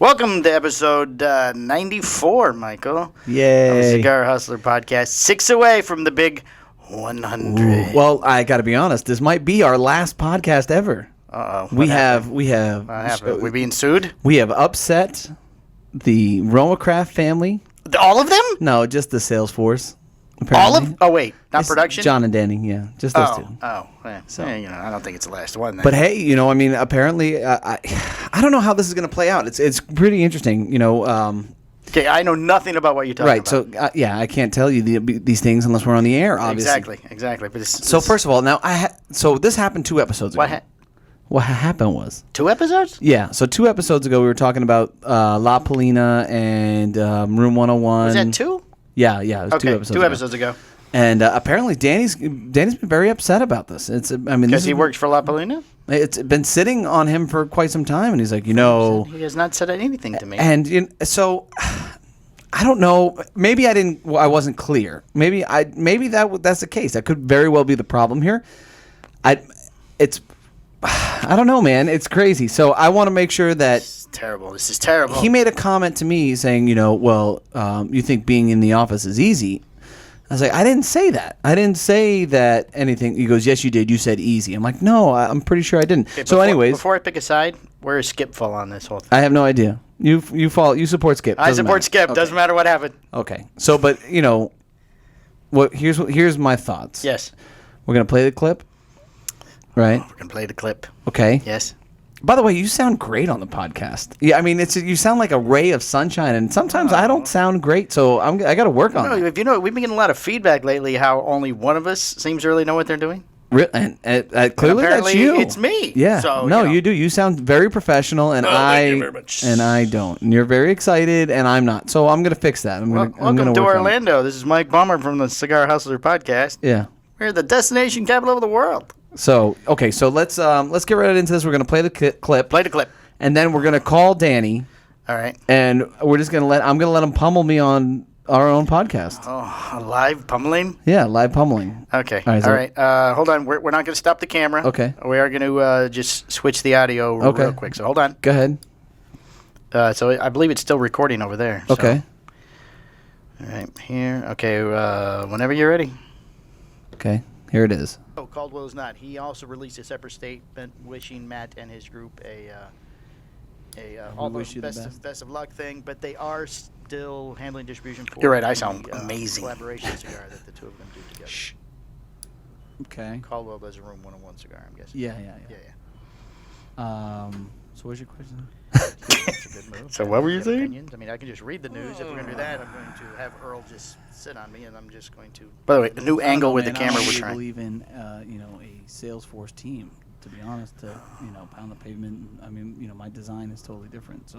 Welcome to episode 94, Michael. Yay. Of the Cigar Hustler podcast. 6 away from the big 100. Ooh. Well, I got to be honest. This might be our last podcast ever. Uh-oh. We have. We're being sued? We have upset the Romacraft family. All of them? No, just the sales force. All of? Oh, wait. Not It's production? John and Danny, yeah. Just those two. So, I don't think it's the last one then. But hey, apparently, I don't know how this is going to play out. It's pretty interesting, Okay, I know nothing about what you're talking about. Right, so, I can't tell you these things unless we're on the air, obviously. Exactly. But So, first of all, now, so this happened 2 episodes ago. What happened was... 2 episodes? Yeah, so 2 episodes ago, we were talking about La Polina and Room 101. Was that 2? Yeah, it was 2 episodes ago. 2 episodes ago. And apparently, Danny's been very upset about this. Because he works for La Polina? It's been sitting on him for quite some time, and he's like, He has not said anything to me. And so, I don't know. Maybe I wasn't clear. Maybe that's the case. That could very well be the problem here. I don't know, man. It's crazy. So I want to make sure that. This is terrible. He made a comment to me saying, you think being in the office is easy. I was like, I didn't say that. I didn't say that anything. He goes, yes, you did. You said easy. I'm like, no, I'm pretty sure I didn't. Okay, anyways. Before I pick a side, where is Skip fall on this whole thing? I have no idea. You support Skip. I support Skip. Okay. Doesn't matter what happened. Okay. So, but, here's my thoughts. Yes. We're going to play the clip. Right? We're going to play the clip. Okay. Yes. By the way, you sound great on the podcast. Yeah, I mean, you sound like a ray of sunshine, and sometimes I don't sound great, so I got to work on it. We've been getting a lot of feedback lately how only one of us seems to really know what they're doing. And clearly that's you. It's me. Yeah. So, you do. You sound very professional, and thank you very much. And I don't. And you're very excited, and I'm not. So I'm going to fix that. Welcome to Orlando. This is Mike Bummer from the Cigar Hustler podcast. Yeah. We're the destination capital of the world. So let's get right into this. We're gonna play the clip. Play the clip, and then we're gonna call Danny. All right. And we're just I'm gonna let him pummel me on our own podcast. Oh, live pummeling? Yeah, live pummeling. Okay. All right. Hold on. We're not gonna stop the camera. Okay. We are gonna just switch the audio real quick. So hold on. Go ahead. So I believe it's still recording over there. Okay. So. All right. Here. Okay. Whenever you're ready. Okay. Here it is. Oh, Caldwell is not. He also released a separate statement wishing Matt and his group all the best of luck thing, but they are still handling distribution for. You're right. I sound amazing. Collaboration cigar that the two of them do together. Shh. Okay. Caldwell does a Room 101 cigar, I'm guessing. Yeah. So what's your question? That's a good move. So what were you saying? Opinions? I mean, I can just read the news. If we're going to do that, I'm going to have Earl just sit on me, and I'm just going to. By the way, the new angle with the camera we're trying. I believe in a Salesforce team. To be honest, to pound the pavement. I mean, my design is totally different. So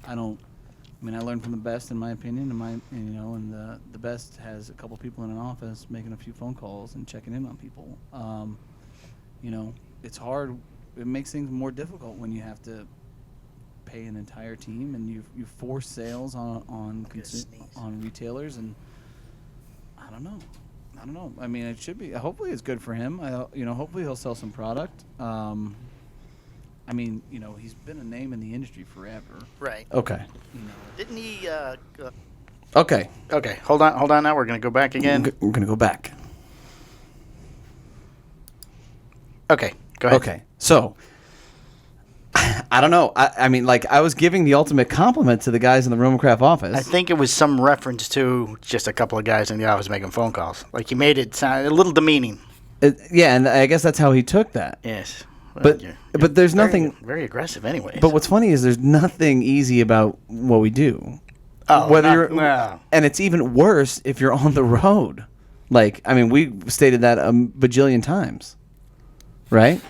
I learned from the best, in my opinion. And the best has a couple people in an office making a few phone calls and checking in on people. It's hard. It makes things more difficult when you have to pay an entire team and you force sales on retailers, and I don't know. I mean, it should be. Hopefully, it's good for him. Hopefully he'll sell some product. He's been a name in the industry forever. Right. Okay. Didn't he? Okay. Okay. Hold on. Now we're gonna go back again. We're gonna go back. Okay. Go ahead. Okay. So, I don't know. I was giving the ultimate compliment to the guys in the Romacraft office. I think it was some reference to just a couple of guys in the office making phone calls. Like, you made it sound a little demeaning. Yeah, and I guess that's how he took that. Yes. Well, but there's nothing... Very aggressive anyways. But what's funny is there's nothing easy about what we do. Oh, and it's even worse if you're on the road. We stated that a bajillion times. Right?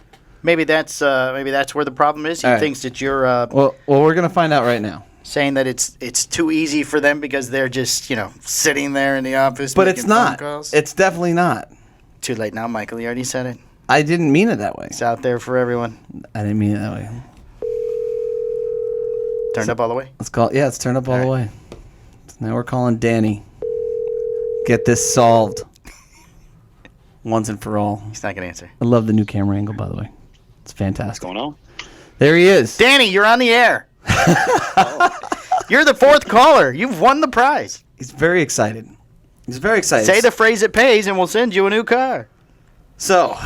Maybe that's where the problem is. He thinks that you're well, we're gonna find out right now. Saying that it's too easy for them because they're just sitting there in the office. But it's not. It's definitely not. Too late now, Michael. You already said it. I didn't mean it that way. It's out there for everyone. I didn't mean it that way. Turned up all the way. It's turned up all the way. So now we're calling Danny. Get this solved. Once and for all. He's not gonna answer. I love the new camera angle, by the way. It's fantastic. What's going on? There he is. Danny, you're on the air. You're the fourth caller. You've won the prize. He's very excited. He's very excited. Say the phrase it pays, and we'll send you a new car. So,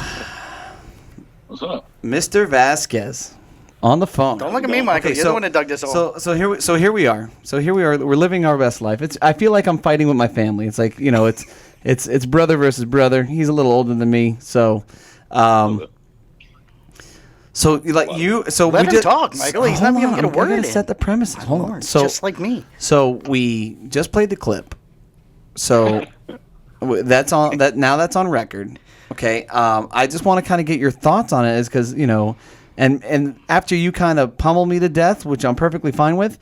What's up? Mr. Vasquez on the phone. Don't look at me, Michael. You're the one that dug this hole. So here we are. We're living our best life. I feel like I'm fighting with my family. It's like, it's brother versus brother. He's a little older than me, so. So Let him talk, Michael. He's not even going to get a word in. Set the premises. Hold on. So just like me. So we just played the clip. So that's on that. Now that's on record. Okay. I just want to kind of get your thoughts on it, is because and after you kind of pummel me to death, which I'm perfectly fine with,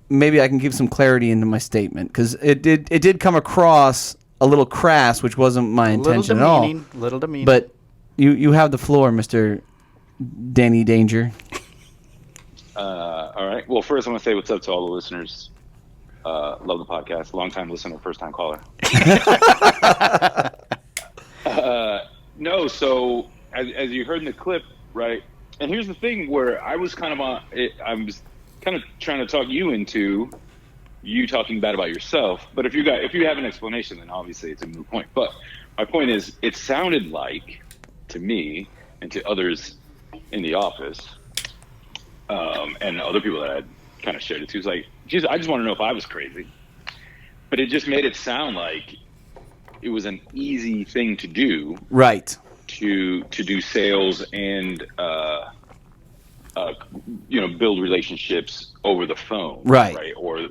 maybe I can give some clarity into my statement, because it did come across a little crass, which wasn't my intention at all. Little demeaning. But you have the floor, Mr. Danny Danger. All right. Well, first I want to say what's up to all the listeners. Love the podcast. Long-time listener, first-time caller. No, so as you heard in the clip, right? And here's the thing where I was kind of I was kind of trying to talk you into you talking bad about yourself. But if you have an explanation, then obviously it's a moot point. But my point is, it sounded like to me and to others in the office, and other people that I kind of shared it to, was like, geez, I just want to know if I was crazy. But it just made it sound like it was an easy thing to do, right? To do sales and build relationships over the phone, right? Or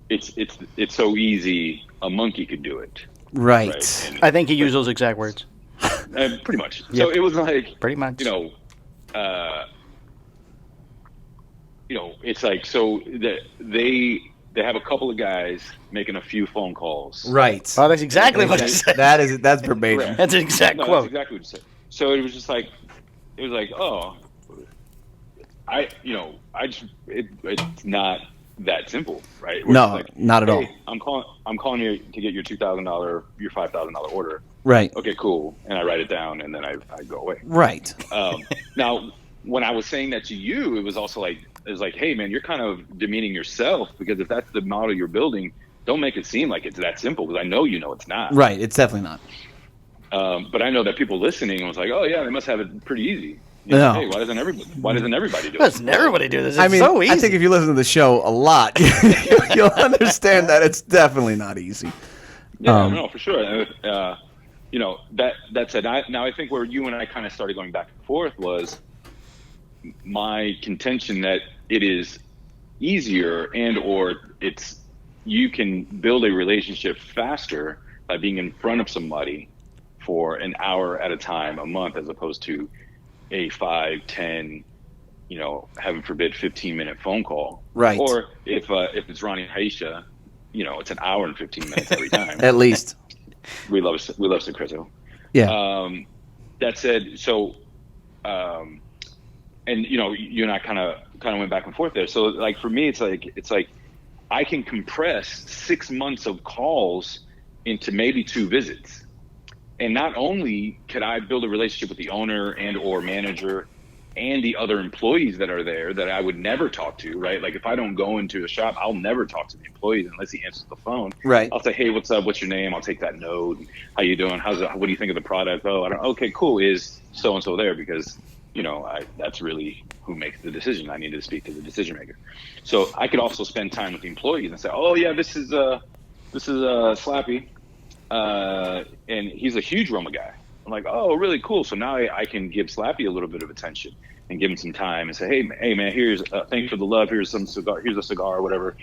it's so easy a monkey could do it, right? I think he used those exact words. Pretty much. Yep. So it was like, pretty much. It's like, so that they have a couple of guys making a few phone calls. Right. Oh, that's exactly what I said. That's verbatim. Right. That's an exact quote. That's exactly what you said. So it was just like, oh, it's not that simple, right? Where No, it's like, not at all. I'm calling you to get your $2,000, your $5,000 order. Right. Okay, cool. And I write it down, and then I go away. Right. Now, when I was saying that to you, it was also like, hey, man, you're kind of demeaning yourself, because if that's the model you're building, don't make it seem like it's that simple, because I know it's not. Right. It's definitely not. But I know that people listening was like, oh yeah, they must have it pretty easy. No. Hey, why doesn't everybody do it? Doesn't everybody do this? It's I mean, so easy. I think if you listen to the show a lot, you'll understand that it's definitely not easy. Yeah, no, for sure. That said, now I think where you and I kind of started going back and forth was my contention that it is easier you can build a relationship faster by being in front of somebody for an hour at a time, a month, as opposed to a 5, 10, heaven forbid, 15-minute phone call. Right. Or if it's Ronnie Haisha, it's an hour and 15 minutes every time. At least. We love Secreto. Yeah. That said, so, and you and I kind of went back and forth there. So like for me, it's like I can compress 6 months of calls into maybe 2 visits. And not only could I build a relationship with the owner and or manager and the other employees that are there that I would never talk to, right? Like if I don't go into a shop, I'll never talk to the employees unless he answers the phone. Right. I'll say, hey, what's up? What's your name? I'll take that note. How you doing? What do you think of the product? Oh, I don't. Okay, cool. Is so-and-so there? Because, that's really who makes the decision. I need to speak to the decision maker. So I could also spend time with the employees and say, oh yeah, this is Slappy. And he's a huge Roma guy. I'm like, oh, really cool. So now I can give Slappy a little bit of attention and give him some time and say, hey man, here's thanks for the love. Here's some cigar. Here's a cigar, whatever.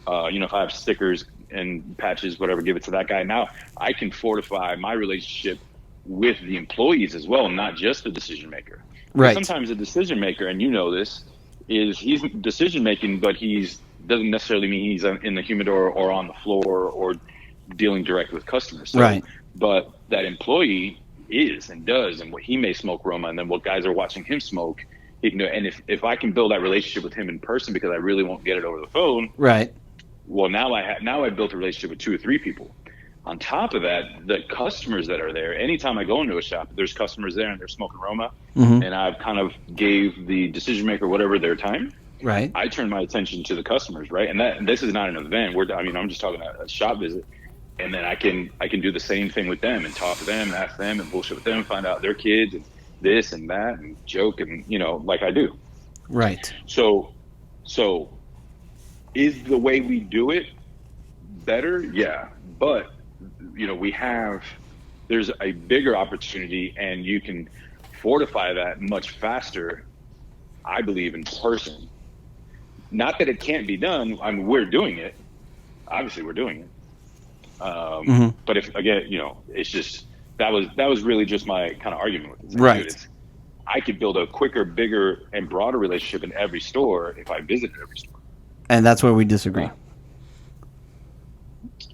If I have stickers and patches, whatever, give it to that guy. Now I can fortify my relationship with the employees as well, not just the decision maker. Right. Sometimes the decision maker, and this, is he's decision making, but doesn't necessarily mean he's in the humidor or on the floor or dealing direct with customers. So, right. But that employee is and does, and what he may smoke Roma, and then what guys are watching him smoke, he can do. And if I can build that relationship with him in person, because I really won't get it over the phone. Right. Well, now I built a relationship with 2 or 3 people. on top of that, the customers that are there, anytime I go into a shop, there's customers there and they're smoking Roma, and I've kind of gave the decision maker whatever their time. Right. I turn my attention to the customers, right? And this is not an event. I'm just talking a shop visit, and then I can do the same thing with them and talk to them, and ask them, and bullshit with them, find out their kids and this and that, and joke, and like I do. Right. So is the way we do it better? Yeah, but there's a bigger opportunity, and you can fortify that much faster, I believe, in person. Not that it can't be done. I mean, we're doing it. Obviously, we're doing it. But if, again, it's just, that was really just my kind of argument with this. Right. I could build a quicker, bigger, and broader relationship in every store if I visited every store. And that's where we disagree.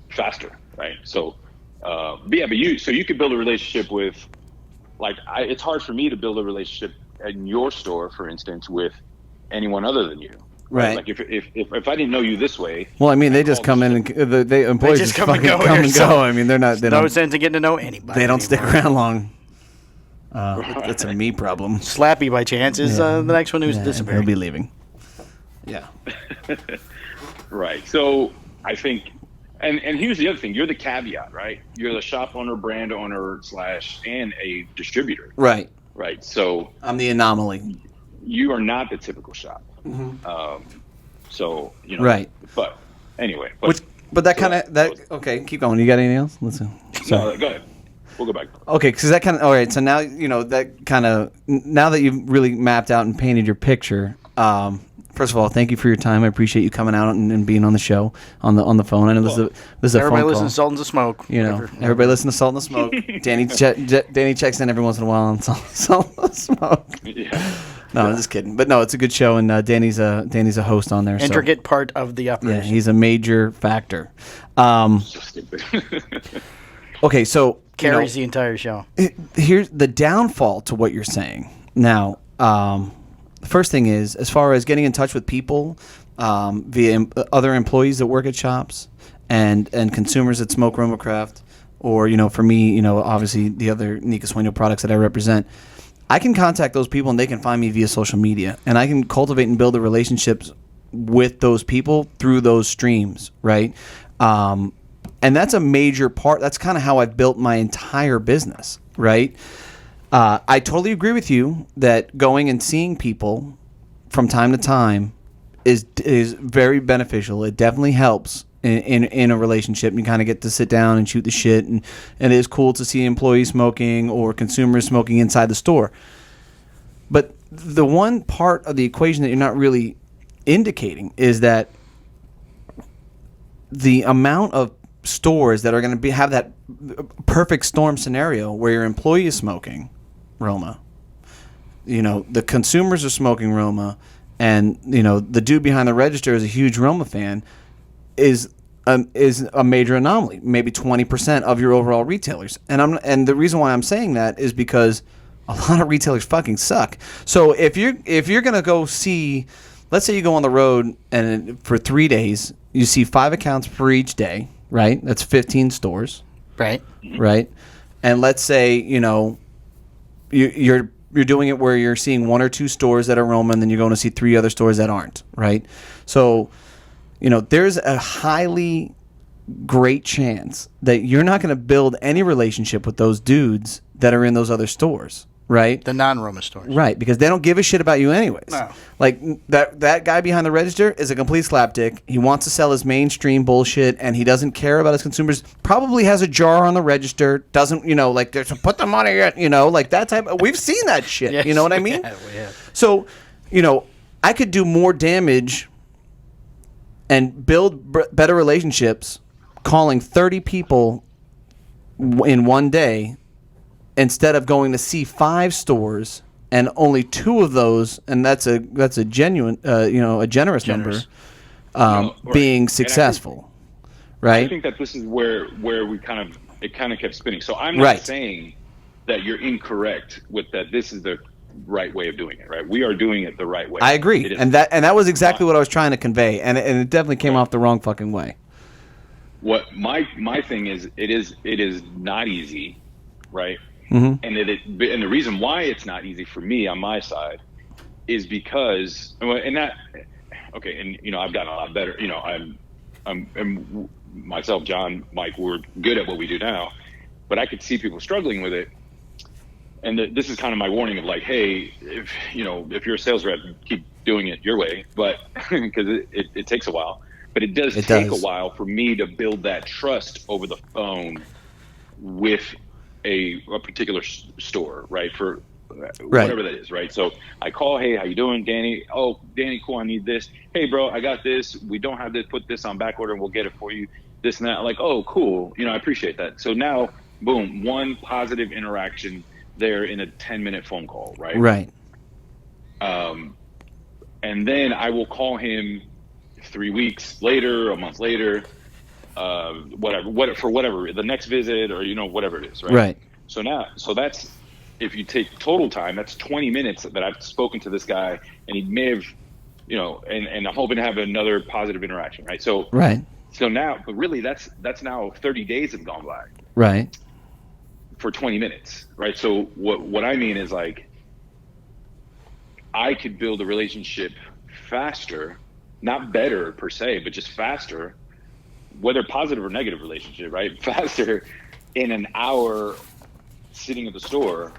Faster, right? So, but you could build a relationship with, it's hard for me to build a relationship in your store, for instance, with anyone other than you. Right. Like if I didn't know you this way. Well, I mean, they just come in and the employees just come and go. I mean, they're not. They no don't, sense in getting to know anybody. They don't stick around long. That's a me problem. Slappy by chance is the next one who's disappearing. He'll be leaving. Yeah. Right. So I think, and here's the other thing. You're the caveat, right? You're the shop owner, brand owner / and a distributor. Right. Right. So I'm the anomaly. You are not the typical shop. Right. But anyway. But that kind of okay. Keep going. You got anything else? Listen. No, go ahead. We'll go back. Okay, because that kind of all right. So now that kind of now that you've really mapped out and painted your picture. First of all, thank you for your time. I appreciate you coming out and being on the show on the phone. I know this is a phone call. Everybody listen to Salt and the Smoke. Everybody listen to Salt and the Smoke. Danny checks in every once in a while on Salt and the Smoke. Yeah. No, I'm just kidding. But no, it's a good show, and Danny's a host on there. Intricate part of the operation. Yeah, he's a major factor. So stupid. Okay, so carries the entire show. Here's the downfall to what you're saying. Now, the first thing is, as far as getting in touch with people via other employees that work at shops and consumers that smoke Roma Craft, or for me, obviously the other Nica Sueño products that I represent, I can contact those people and they can find me via social media, and I can cultivate and build the relationships with those people through those streams, right? And that's a major part. That's kind of how I've built my entire business, right? I totally agree with you that going and seeing people from time to time is very beneficial. It definitely helps in a relationship. You kind of get to sit down and shoot the shit, and it is cool to see employees smoking or consumers smoking inside the store. But the one part of the equation that you're not really indicating is that the amount of stores that are going to have that perfect storm scenario where your employee is smoking Roma, the consumers are smoking Roma, and the dude behind the register is a huge Roma fan, is a major anomaly. Maybe 20% of your overall retailers, and the reason why I'm saying that is because a lot of retailers fucking suck. So if you're gonna go see, let's say you go on the road and for 3 days you see 5 accounts per each day, right? That's 15 stores, right? And let's say you're doing it where you're seeing 1 or 2 stores that are Roma, and then you're going to see 3 other stores that aren't, right? So, there's a highly great chance that you're not going to build any relationship with those dudes that are in those other stores, right? The non-Roma stores. Right, because they don't give a shit about you anyways. No. Like, that guy behind the register is a complete slapdick. He wants to sell his mainstream bullshit, and he doesn't care about his consumers. Probably has a jar on the register, doesn't, put the money in, like that type of, we've seen that shit, yes, you know what I mean? Yeah. So, I could do more damage and build better relationships calling 30 people in one day instead of going to see 5 stores and only 2 of those, and that's a genuine, a generous number, right. being successful, right? I think that this is where we kind of kept spinning. So I'm not saying that you're incorrect with that. This is the right way of doing it, right? We are doing it the right way. I agree, and that was exactly what I was trying to convey, and it definitely came off the wrong fucking way. what my thing is, it is not easy, right? Mm-hmm. And and the reason why it's not easy for me on my side is because, and that, okay, and you know, I've gotten a lot better. You know, I'm myself, John, Mike, we're good at what we do now, but I could see people struggling with it. And this is kind of my warning of like, hey, if you're a sales rep, keep doing it your way, but because it takes a while. But it does take a while for me to build that trust over the phone with a particular store, right? For whatever that is, right? So I call, hey, how you doing, Danny? Oh, Danny, cool, I need this. Hey, bro, I got this. We don't have this. Put this on back order, and we'll get it for you. This and that. Like, oh, cool. You know, I appreciate that. So now, boom, one positive interaction there in a 10-minute phone call, right? Right. And then I will call him 3 weeks later, a month later, whatever, the next visit or, whatever it is, right? Right. So that's, if you take total time, that's 20 minutes that I've spoken to this guy, and he may have, and I'm hoping to have another positive interaction, right? So, right. So now, but really that's now 30 days have gone by. Right. For 20 minutes, right? So what I mean is like, I could build a relationship faster, not better per se, but just faster, whether positive or negative relationship, right? Faster in an hour sitting at the store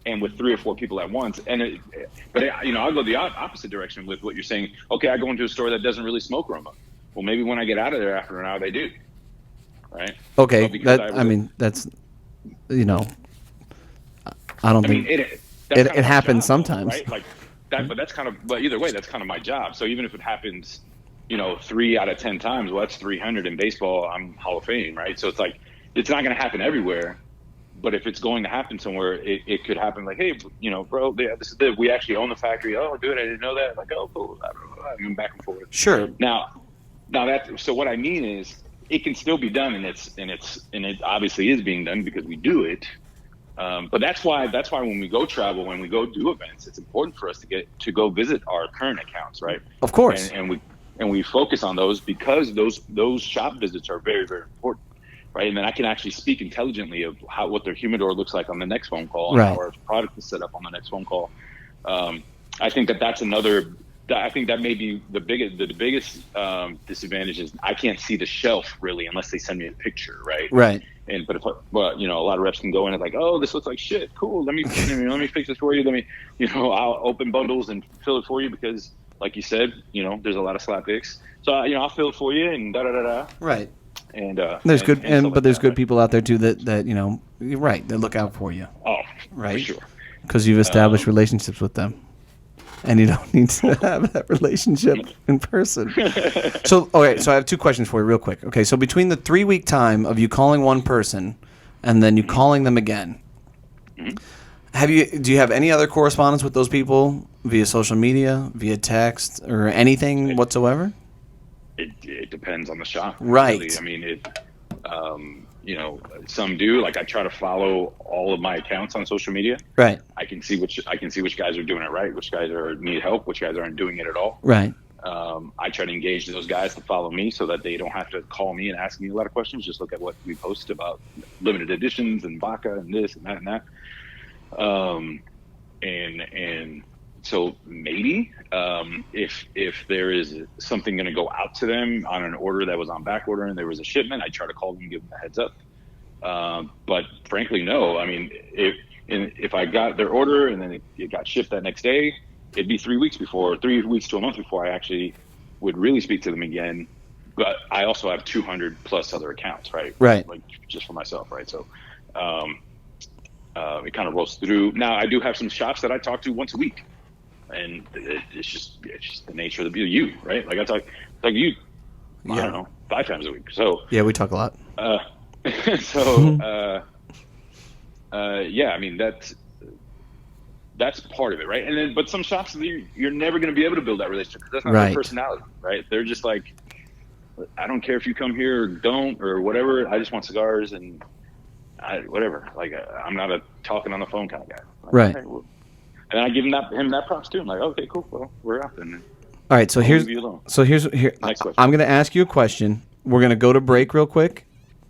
and with 3 or 4 people at once. But I'll go the opposite direction with what you're saying. Okay, I go into a store that doesn't really smoke aroma. Well, maybe when I get out of there after an hour, they do, right? Okay, that's, I don't think it happens sometimes. Right? Like that, but that's kind of, but either way, that's kind of my job. So even if it happens, 3 out of 10 times, well, that's 300 in baseball. I'm Hall of Fame, right? So it's like, it's not going to happen everywhere, but if it's going to happen somewhere, it could happen like, hey, bro, this is it. We actually own the factory. Oh, good. I didn't know that. Like, oh, cool. I don't know. I'm back and forth. Sure. Now so what I mean is, it can still be done, and it obviously is being done because we do it. But that's why when we go travel, when we go do events, it's important for us to go visit our current accounts, right? Of course. And we focus on those because those shop visits are very, very important, right? And then I can actually speak intelligently of what their humidor looks like on the next phone call, and how our product is set up on the next phone call. I think that's another. I think that may be the biggest disadvantage is I can't see the shelf really unless they send me a picture, right? Right. But a lot of reps can go in and like, oh, this looks like shit. Cool. Let me fix this for you. Let me, I'll open bundles and fill it for you because, like you said, there's a lot of slap picks. So I'll fill it for you and da da da da. Right. And there's good people out there too that you're right. They look out for you. Oh, right. For sure. Because you've established relationships with them. And you don't need to have that relationship in person. So I have 2 questions for you real quick. Okay, so between the 3-week time of you calling one person and then you calling them again, do you have any other correspondence with those people via social media, via text, or anything whatsoever? It depends on the shop. Right. Really. I mean, some do. Like I try to follow all of my accounts on social media. Right. I can see which guys are doing it right, which guys need help, which guys aren't doing it at all. Right. I try to engage those guys to follow me so that they don't have to call me and ask me a lot of questions. Just look at what we post about limited editions and vodka and this and that and that. And so maybe if there is something going to go out to them on an order that was on back order and there was a shipment, I try to call them and give them a heads up. But frankly, no. I mean, if I got their order and then it got shipped that next day, it'd be 3 weeks to a month before I actually would really speak to them again. But I also have 200 plus other accounts, right? Right. Like just for myself, right? So it kind of rolls through. Now I do have some shops that I talk to once a week. And it's just the nature of you, right? Like I talk like you, I don't know, 5 times a week. So yeah, we talk a lot. I mean that's part of it, right? And then, but some shops you're never going to be able to build that relationship because that's not their personality, right? They're just like, I don't care if you come here or don't or whatever. I just want cigars and whatever. Like I'm not a talking on the phone kind of guy, like, right? Hey, well, and I give him that props too. I'm like, okay, cool. Well, we're out then. All right, so here's next question. I'm going to ask you a question, we're going to go to break real quick.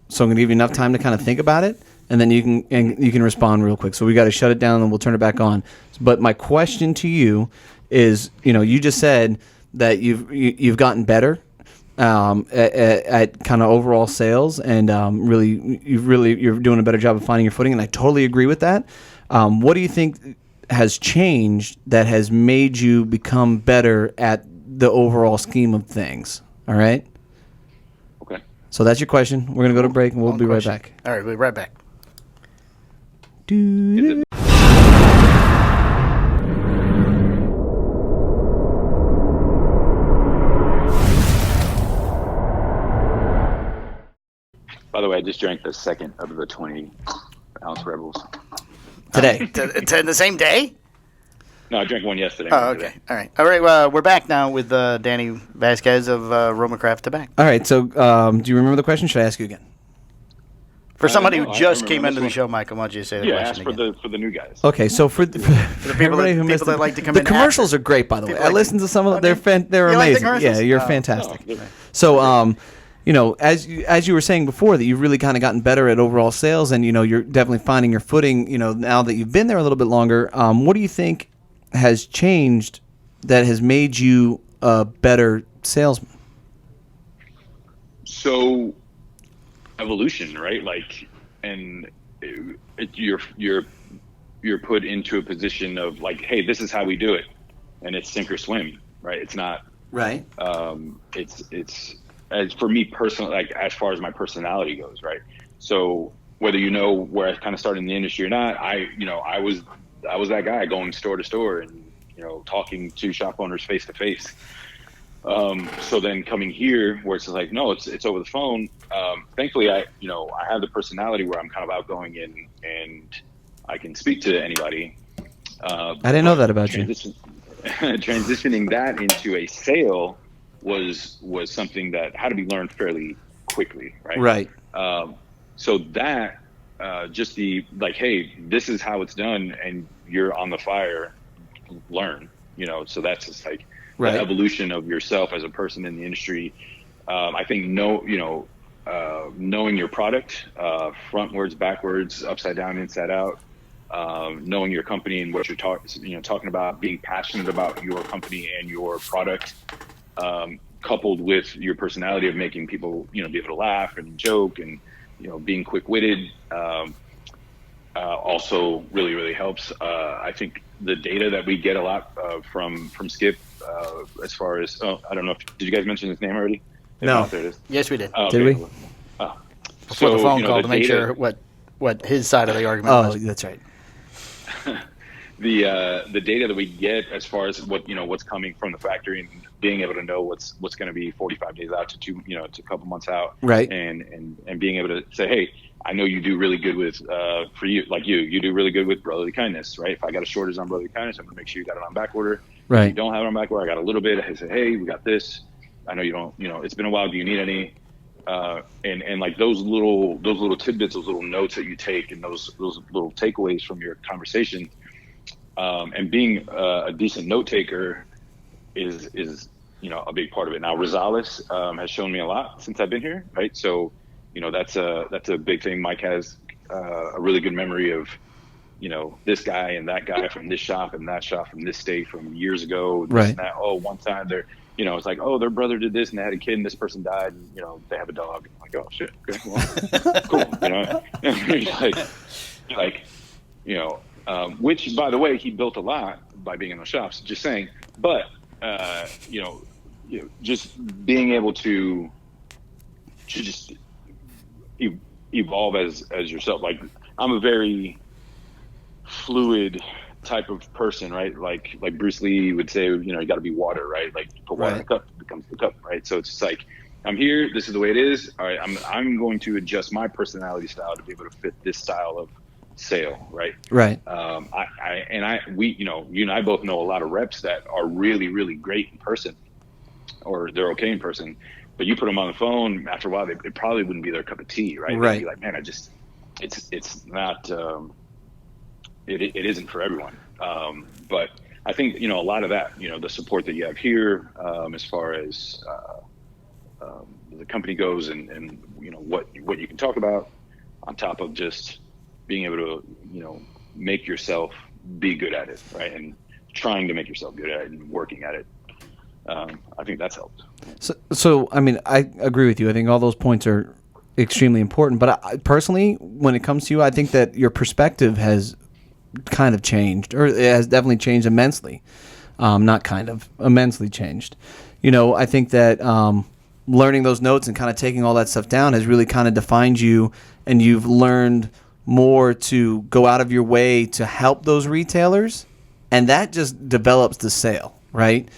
So I'm going to give you enough time to kind of think about it, and then you can respond real quick. So we got to shut it down, and we'll turn it back on. But my question to you is, you just said that you've gotten better at kind of overall sales, and you're doing a better job of finding your footing, and I totally agree with that. What do you think has changed that has made you become better at the overall scheme of things? All right. Okay. So that's your question. We're gonna go to break, and we'll be right back. All right, we'll be right back. By the way, I just drank the second of the 20-ounce Rebels. Today? The same day? No, I drank one yesterday. Oh, okay. All right. We're back now with Danny Vazquez of Romacraft Tobacco. All right. So, do you remember the question? Should I ask you again? For somebody no, who I just remember came this into the one. show, Mike, I want you to say the Yeah, question ask again. for the new guys. Okay. So for the people that like to come the in commercials are great, by the way. People I like listened to some of them. They're You like the amazing. Yeah, commercials? you're Oh. fantastic. Oh, good. So, as you were saying before, that you've really kind of gotten better at overall sales, and you're definitely finding your footing. Now that you've been there a little bit longer, what do you think has changed that has made you a better salesman? So, evolution, right? And you're put into a position of hey, this is how we do it, and it's sink or swim, right? It's not right. It's as for me personally, as far as my personality goes, right? So whether where I kind of started in the industry or not, I was that guy going store to store and talking to shop owners face to face. So then coming here, where it's no, it's over the phone. Thankfully, I have the personality where I'm kind of outgoing and I can speak to anybody. I didn't know that about you. Transitioning that into a sale was something that had to be learned fairly quickly, right? Right. So that just the hey, this is how it's done, and you're on the fire. Learn, so that's just right. The evolution of yourself as a person in the industry. I think knowing your product, frontwards, backwards, upside down, inside out, knowing your company and what you're talking about, being passionate about your company and your product, coupled with your personality of making people, be able to laugh and joke and, being quick-witted, also really, really helps. I think the data that we get a lot from Skip, as far as, I don't know, did you guys mention his name already? No. There it is. Yes, we did. Did we? Before the phone call to make sure what his side of the argument was. Oh, that's right. The data that we get as far as what's coming from the factory and being able to know what's going to be 45 days out to to a couple months out, right? And being able to say, hey, I know you do really good with for you, you do really good with brotherly kindness, right? If I got a shortage on brotherly kindness, I'm gonna make sure you got it on back order. Right. If you don't have it on back order, I got a little bit. I say, hey, we got this. I know you don't. It's been a while. Do you need any? And those little tidbits, those little notes that you take, and those little takeaways from your conversation. And being a decent note taker is a big part of it. Now Rosales has shown me a lot since I've been here, right? So that's a big thing. Mike has a really good memory of this guy and that guy from this shop and that shop from this state from years ago. This right. And that. Oh, one time they're it's their brother did this and they had a kid and this person died and they have a dog. I'm like, oh shit, okay, well, cool. Which, by the way, he built a lot by being in those shops. Just saying, but just being able to just evolve as yourself. I'm a very fluid type of person, right? Like Bruce Lee would say, you got to be water, right? You put water in a cup, it becomes the cup, right? So it's just I'm here. This is the way it is. All right, I'm going to adjust my personality style to be able to fit this style of sale, right? Right. We, you and I both know a lot of reps that are really, really great in person, or they're okay in person, but you put them on the phone, after a while, it probably wouldn't be their cup of tea, right? Right. They'd be like, man, it's not, it isn't for everyone. But I think, a lot of that, the support that you have here, as far as, the company goes and what you can talk about, on top of just being able to make yourself be good at it, right? And trying to make yourself good at it and working at it. I think that's helped. So I mean, I agree with you. I think all those points are extremely important. But I, personally, when it comes to you, I think that your perspective has kind of changed, or it has definitely changed immensely. Not kind of, immensely changed. I think that learning those notes and kind of taking all that stuff down has really kind of defined you, and you've learned more to go out of your way to help those retailers, and that just develops the sale, right?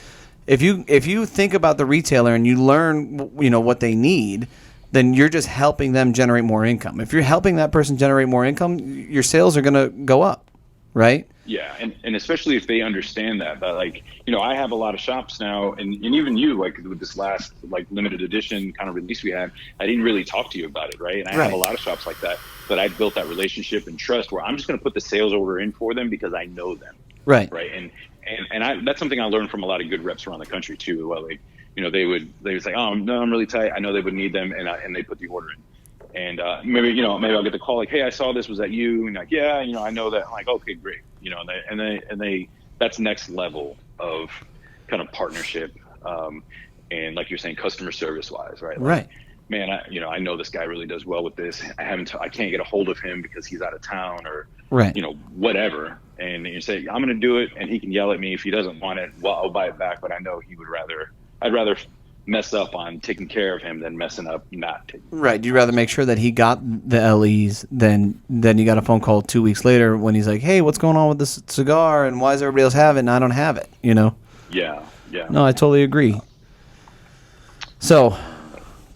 If you think about the retailer and you learn what they need, then you're just helping them generate more income. If you're helping that person generate more income, your sales are going to go up, right? Yeah, and especially if they understand that like, I have a lot of shops now, and even you, like with this last like limited edition kind of release we had, I didn't really talk to you about it, right? And I have a lot of shops like that I built that relationship and trust where I'm just going to put the sales order in for them because I know them, right? And that's something I learned from a lot of good reps around the country too. Well, like, they would say, oh no, I'm really tight. I know they would need them, and they put the order in. And maybe I'll get the call like, hey, I saw this, was that you? And like, yeah, I know that. I'm like, okay, great. And they that's next level of kind of partnership, and like you're saying, customer service wise, right? Like, right. Man, I know this guy really does well with this. I can't get a hold of him because he's out of town or right. Whatever. And you say, I'm going to do it, and he can yell at me if he doesn't want it. Well, I'll buy it back, but I know I'd rather mess up on taking care of him than messing up not taking care. Right. You'd rather make sure that he got the LEs than you got a phone call 2 weeks later when he's like, hey, what's going on with this cigar, and why does everybody else have it and I don't have it, Yeah. No, I totally agree. So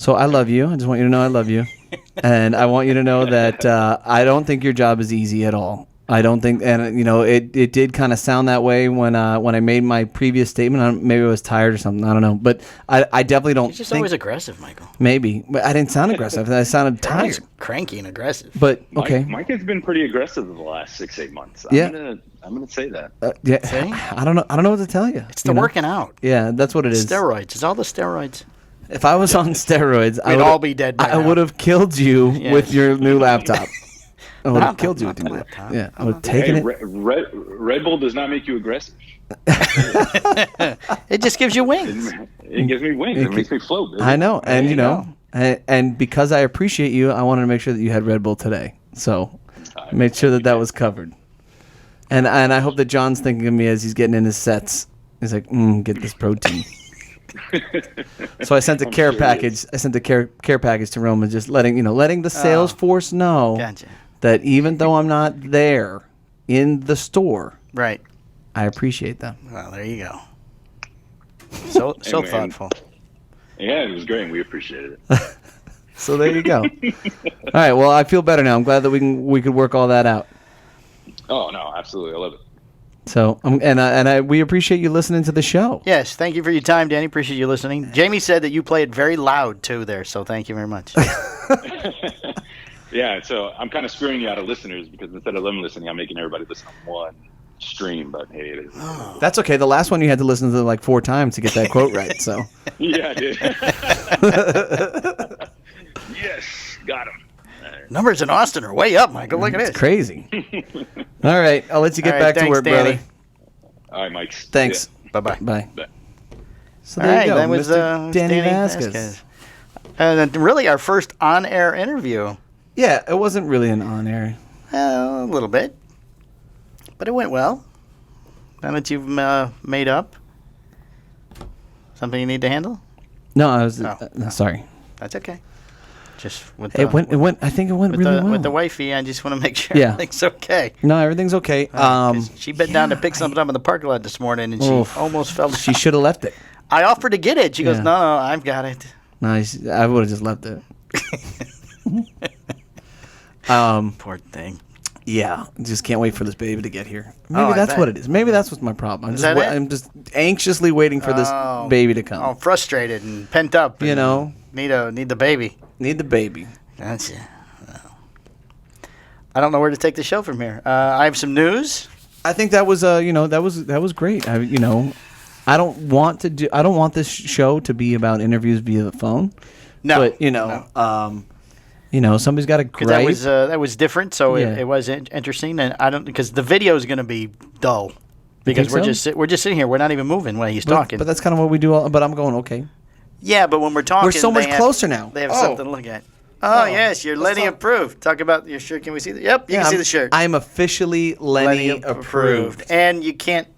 I love you. I just want you to know I love you. And I want you to know that I don't think your job is easy at all. I don't think, and it did kind of sound that way when I made my previous statement. Maybe I was tired or something. I don't know, but I definitely don't. You're just always aggressive, Michael. Maybe, but I didn't sound aggressive. I sounded tired, cranky and aggressive. But okay, Mike has been pretty aggressive the last 6-8 months. I'm gonna say that. Yeah, See? I don't know what to tell you. It's the working out. Yeah, that's what it is. Steroids. It's all the steroids. If I was on steroids, we'd all be dead by I now. would have killed you with your new laptop. I would have killed you with your laptop. Yeah, I would have taken it. Red Bull does not make you aggressive. It just gives you wings. It gives me wings. It makes me float. I know, and and because I appreciate you, I wanted to make sure that you had Red Bull today. So made sure that was covered. And I hope that John's thinking of me as he's getting in his sets. He's like, get this protein. So I sent a care package. I sent a care package to Roman, just letting the sales force know that even though I'm not there in the store, right, I appreciate them. Well, there you go. So thoughtful. Yeah, it was great. We appreciated it. So there you go. All right. Well, I feel better now. I'm glad that we could work all that out. Oh no, absolutely, I love it. So we appreciate you listening to the show. Yes, thank you for your time, Danny. Appreciate you listening. Jamie said that you play it very loud too there, so thank you very much. Yeah, so I'm kind of screwing you out of listeners because instead of them listening, I'm making everybody listen on one stream. But hey, it is. That's okay. The last one you had to listen to like 4 times to get that quote right. So yeah, I did. Yes, got him. Numbers in Austin are way up, Michael. Look at this. It's crazy. All right, I'll let you get back to work, Danny. brother. All right, Mike. Thanks. Yeah. Bye. Bye. So All there right, you go, that was Mr. Danny Vazquez. And really our first on-air interview. Yeah, it wasn't really an on-air. A little bit. But it went well. Now that you've made up. Something you need to handle? No, I was sorry. That's okay. Just with It went. I think it went really well. With the wifey, I just want to make sure everything's okay. No, everything's okay. She bent down to pick something up in the parking lot this morning, and she almost fell down. She should have left it. I offered to get it. She goes, no, I've got it. No, I would have just left it. Poor thing. Yeah, just can't wait for this baby to get here. Maybe that's what it is. Maybe that's what's my problem. I'm just anxiously waiting for this baby to come. Oh, frustrated and pent up. You know, need the baby. Need the baby. Gotcha. I don't know where to take the show from here. I have some news. I think that was that was great. I don't want this show to be about interviews via the phone. No, but somebody's got a because gripe. that was different, so Yeah. it was interesting, and I don't because the video is going to be dull because think we're so? just sitting here, we're not even moving when he's talking. But that's kind of what we do. But I'm going okay. Yeah, but when we're talking, We're so much they have- closer now. They have Oh. something to look at. Oh, yes, you're Let's Lenny talk. approved. Talk about your shirt. Can we see that? Yep, you can see the shirt. I am officially Lenny approved. And you can't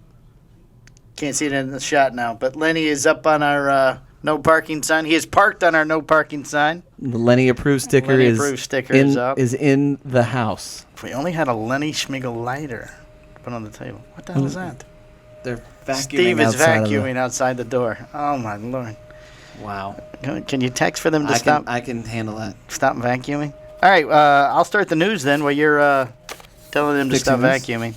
see it in the shot now, but Lenny is up on our no parking sign. He is parked on our no parking sign. The Lenny approved sticker Lenny is approved sticker in, is up. is in the house. If we only had a Lenny Schmigel lighter to put on the table. What the hell is that? They're vacuuming Steve is outside of vacuuming outside the door. Oh, my Lord. Wow. Can you text for them to stop? I can handle that. Stop vacuuming. All right, I'll start the news then while you're telling them to Fixing stop this? vacuuming.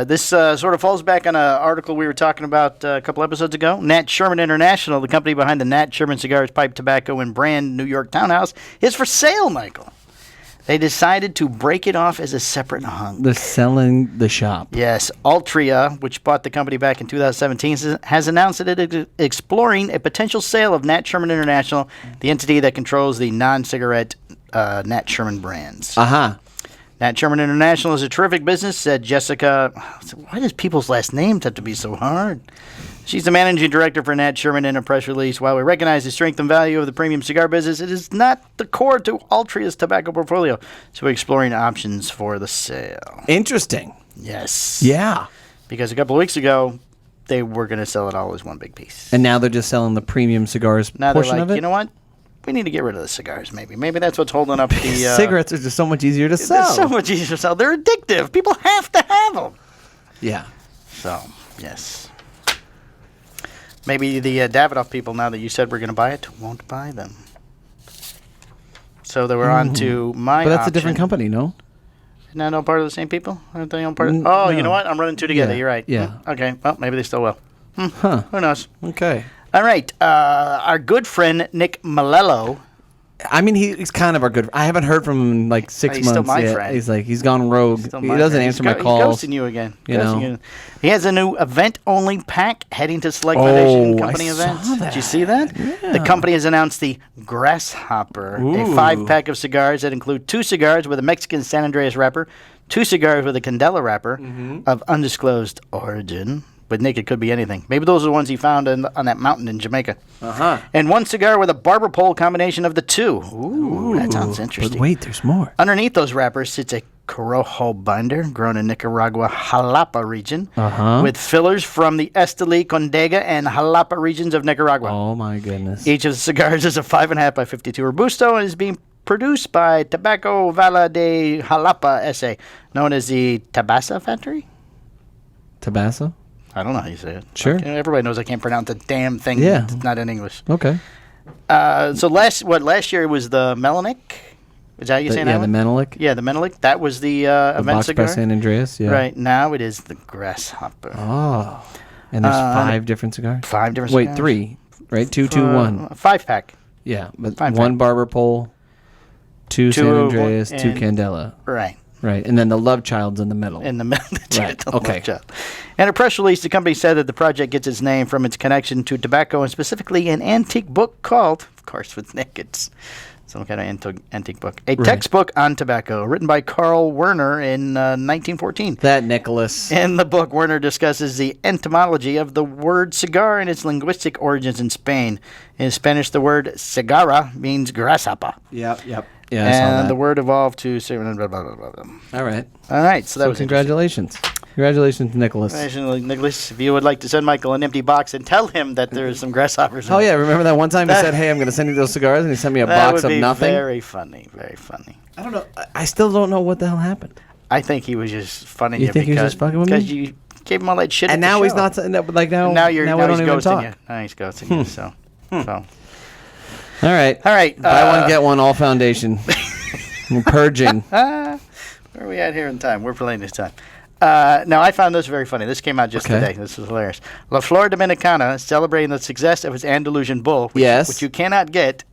This sort of falls back on an article we were talking about a couple episodes ago. Nat Sherman International, the company behind the Nat Sherman Cigars, Pipe Tobacco, and Brand New York Townhouse, is for sale, Michael. They decided to break it off as a separate hunk. They're selling the shop. Yes, Altria, which bought the company back in 2017, has announced that it is exploring a potential sale of Nat Sherman International, the entity that controls the non-cigarette Nat Sherman brands. Uh-huh. Nat Sherman International is a terrific business, said Jessica. Why does people's last names have to be so hard? She's the managing director for Nat Sherman in a press release. While we recognize the strength and value of the premium cigar business, it is not the core to Altria's tobacco portfolio. So we're exploring options for the sale. Interesting. Yes. Yeah. Because a couple of weeks ago, they were going to sell it all as one big piece. And now they're just selling the premium cigars Now they're portion like, of it? you know what? We need to get rid of the cigars, maybe. Maybe that's what's holding up the... Cigarettes are just so much easier to They're sell. so much easier to sell. They're addictive. People have to have them. Yeah. So, yes. Maybe the Davidoff people, now that you said we're going to buy it, won't buy them. So they were on to my But that's option. a different company, no? Isn't that all part of the same people? Aren't they all part of... N- Oh, no. you know what? I'm running two together. Yeah, You're right. yeah. Okay. Well, maybe they still will. Huh. Who knows? Okay. All right. Our good friend, Nick Malello... I mean, he's kind of our good. I haven't heard from him in like 6 He's months still my yet. friend. He's gone rogue. Still He my doesn't friend. answer He's my calls. He's ghosting you again. You know. You. He has a new event-only pack heading to select Oh, Foundation I company saw events. that. Did you see that? Yeah. The company has announced the Grasshopper, a Ooh. 5-pack of cigars that include 2 cigars with a Mexican San Andreas wrapper, 2 cigars with a Candela wrapper of undisclosed origin. But Nick, it could be anything. Maybe those are the ones he found on that mountain in Jamaica. Uh-huh. And 1 cigar with a barber pole combination of the 2. Ooh, that sounds interesting. But wait, there's more. Underneath those wrappers sits a Corojo binder grown in Nicaragua, Jalapa region, Uh-huh. with fillers from the Esteli, Condega, and Jalapa regions of Nicaragua. Oh my goodness. Each of the cigars is a 5.5 by 52 Robusto and is being produced by Tobacco Vala de Jalapa S.A., known as the Tabasa Factory? Tabasa? I don't know how you say it. Sure. Okay, everybody knows I can't pronounce a damn thing Yeah. that's not in English. Okay. So last year was the Melanic? Is that how you say Yeah, that the one? Menelik. Yeah, the Menelik. That was the The event box cigar. by San Andreas. Yeah. Right now, it is the Grasshopper. Oh. And there's 5 different cigars? 5 different Wait, cigars. 3. Right? 2, 2, 1. 5-pack. Yeah. But 5-pack. 1 barber pole, 2 San Two, Andreas, 2 and- Candela. Right. Right. And then the love child's in the middle. In the middle. Right, okay. In a press release, the company said that the project gets its name from its connection to tobacco and specifically an antique book called, of course, with Nick, it's some kind of antique book, a textbook on tobacco written by Carl Werner in 1914. That Nicholas. In the book, Werner discusses the etymology of the word cigar and its linguistic origins in Spain. In Spanish, the word cigarra means grasshopper. Yep. Yeah, I saw And that. the word evolved to... Blah, blah, blah, blah, blah. All right. All right, so that So was congratulations. Congratulations, Nicholas. interesting. Nicholas, if you would like to send Michael an empty box and tell him that there's some grasshoppers in Oh, it, yeah. Remember that one time he That- said, hey, I'm going to send you those cigars, and he sent me a that box would of be nothing? very funny, very funny. I don't know. I still don't know what the hell happened. I think he was just funny. You think he was just fucking with me? Because you gave him all that shit. And at the now he's show. not, like now, Now you're now now we he's don't even ghosting talk. you. Now he's ghosting you. So. All right. All right. Buy one, get one, all foundation. We're purging. Where are we at here in time? We're playing this time. Now, I found this very funny. This came out just Okay. today. This is hilarious. La Flor Dominicana is celebrating the success of its Andalusian bull, which you cannot get,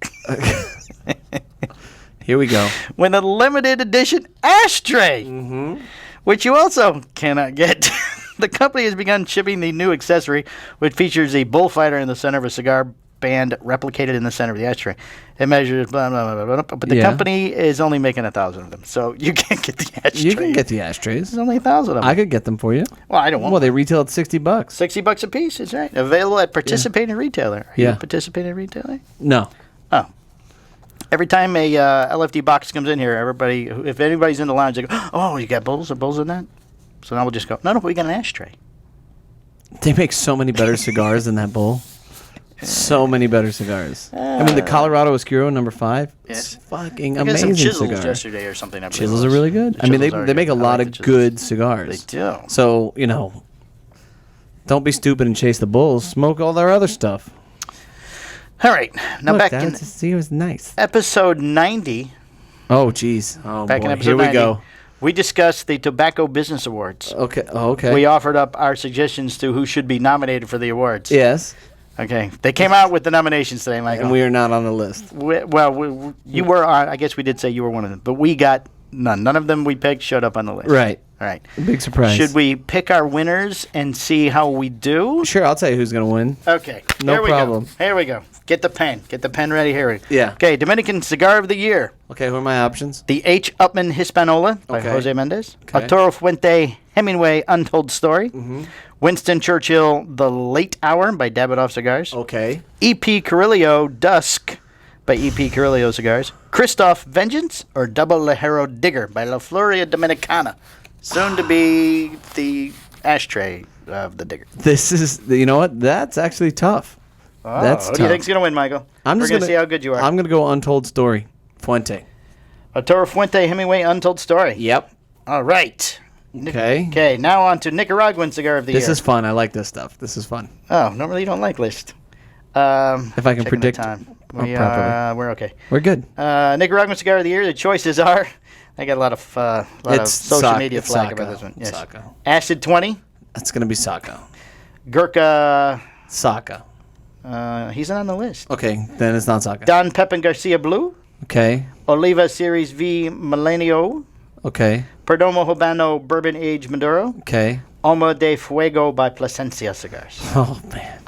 Here we go. with a limited edition ashtray, which you also cannot get. The company has begun shipping the new accessory, which features a bullfighter in the center of a cigar band replicated in the center of the ashtray. It measures blah, blah, blah, blah, blah, but the company is only making 1,000 of them, so you can't get the ashtray. You can get the ashtrays. There's only 1,000 of them. I could get them for you. Well, I don't want Well, them. they retail at $60. $60 a piece, is right. Available at participating retailer. Are you Yeah. a participating retailer? No. Oh. Every time a LFD box comes in here, everybody, if anybody's in the lounge, they go, oh, you got bowls? Are bowls in that? So now we'll just go, no, we got an ashtray. They make so many better cigars than that bowl. So many better cigars. I mean, the Colorado Oscuro number 5. It's fucking I got amazing some chisels cigar. yesterday or something. I believe it Chisels are was. really good. The I mean, they chisels are make a good. I lot like of the chisels. good cigars. They do. So, don't be stupid and chase the bulls. Smoke all their other stuff. All right. Now Look, back that in was nice. episode 90, Oh, jeez. Oh, back boy. in episode Here we 90, go. we discussed the Tobacco Business Awards. Okay. Oh, okay. We offered up our suggestions to who should be nominated for the awards. Yes. Okay. They came out with the nominations today, Michael. And we are not on the list. You were on. I guess we did say you were one of them, but we got none. None of them we picked showed up on the list. Right. All right. Big surprise. Should we pick our winners and see how we do? Sure, I'll tell you who's going to win. Okay. No here we problem. Go. Here we go. Get the pen. Get the pen ready. Here we go. Yeah. Okay. Dominican Cigar of the Year. Okay, who are my options? The H. Upman Hispanola by Okay. Jose Mendez. Okay. Arturo Fuente Hemingway Untold Story. Mm-hmm. Winston Churchill The Late Hour by Davidoff Cigars. Okay. E.P. Carrillo Dusk by E.P. Carrillo Cigars. Christoph Vengeance or Double Lajero Digger by La Floria Dominicana. Soon to be the ashtray of the digger. This is, you know what? That's actually tough. Oh, That's who do you tough. think's going to win, Michael? I'm We're just going gonna to see how good you are. I'm going to go Untold Story. Fuente. Arturo Fuente Hemingway Untold Story. Yep. All right. Okay. Okay, now on to Nicaraguan Cigar of the This Year. is fun. I like this stuff. This is fun. Oh, normally you don't like list. If I can checking the predict time. properly. We're okay. We're good. Nicaraguan Cigar of the Year. The choices are. I got a lot of social media it's flack Saka. about this one. Yes. Saka. Acid 20. That's going to be Saka. Gurkha. Saka. He's not on the list. Okay, then it's not Saka. Don Pepin Garcia Blue. Okay. Oliva Series V Milenio. Okay. Perdomo Habano Bourbon Age Maduro. Okay. Alma de Fuego by Plasencia Cigars. Oh, man.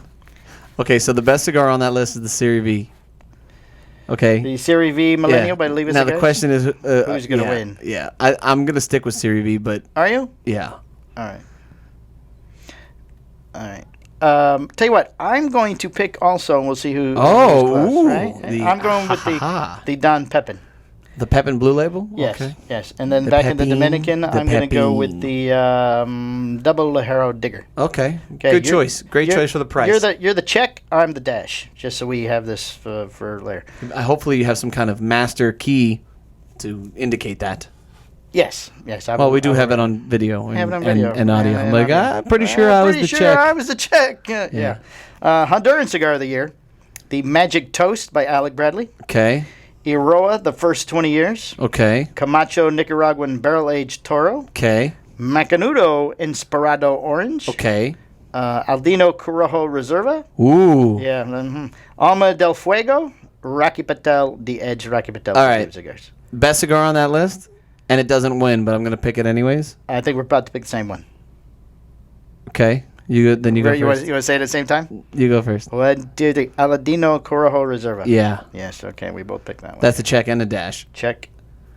Okay, so the best cigar on that list is the Serie V. Okay. The Series V Milenio by Oliva Now Cigars. the question is, Who's gonna win? Yeah, I'm gonna stick with Serie V, but Are you? yeah. All right. All right. Tell you what, I'm going to pick also, and we'll see who. Oh, who's close, ooh, right? I'm going with the Don Pepin. The Pepin Blue Label. Yes, Okay. yes, and then The back in the Pepin, Dominican, the I'm going to go with Pepin. the Double Lajero Digger. Okay. Okay, Good you're- choice. Great you're- choice for the price. You're the check. I'm the dash. Just so we have this for later. Hopefully you have some kind of master key to indicate that. Yes. Well, we do have it on video and, have it on video. and audio. Yeah, I'm and like, audio. I'm pretty sure I was the check. I was the check. Yeah. Honduran Cigar of the Year. The Magic Toast by Alec Bradley. Okay. Iroa, The First 20 Years. Okay. Camacho Nicaraguan Barrel Aged Toro. Okay. Macanudo Inspirado Orange. Okay. Aldino Corojo Reserva. Ooh. Yeah. Alma del Fuego. Rocky Patel, The Edge Rocky Patel. All right. Cigars. Best cigar on that list, and it doesn't win, but I'm gonna pick it anyways. I think we're about to pick the same one. Okay. You go You want first. to say it at the same time? You go first. What do the Aladino Corojo Reserva? Yeah. Yes, okay, we both picked that one. That's a check and a dash. Check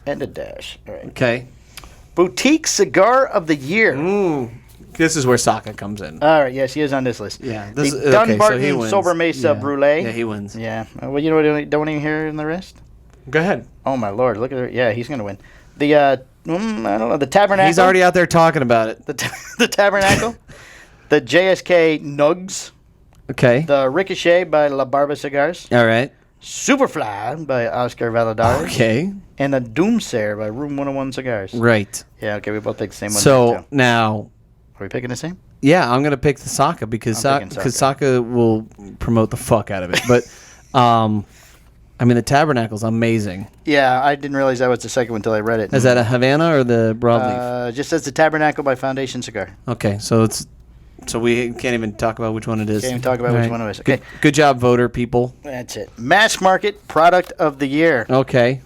and a dash. All right. Okay. Boutique Cigar of the Year. Ooh. This is where Saka comes in. All right, yes, he is on this list. Yeah. The okay, Dunbarton so he wins. Sober Mesa Yeah. Brulee. Yeah, he wins. Yeah. Well, you know what I don't even hear in the rest? Go ahead. Oh, my Lord. Look at it. Yeah, he's going to win. The, I don't know, the Tabernacle. He's already out there talking about it. The Tabernacle. The JSK Nugs. Okay. The Ricochet by La Barba Cigars. All right. Superfly by Oscar Valadares. Okay. And the Doomsayer by Room 101 Cigars. Right. Yeah, okay, we both picked the same one. So there, too. now, Are we picking the same? yeah, I'm gonna pick the Saka because I'm picking Saka will promote the fuck out of it. But, I mean, the Tabernacle's amazing. Yeah, I didn't realize that was the second one until I read it. Is that a Havana or the broadleaf? Just says the Tabernacle by Foundation Cigar. Okay, so we can't even talk about which one it is. Can't even talk about which one it is. Okay. Good job, voter people. That's it. Mass Market Product of the Year. Okay.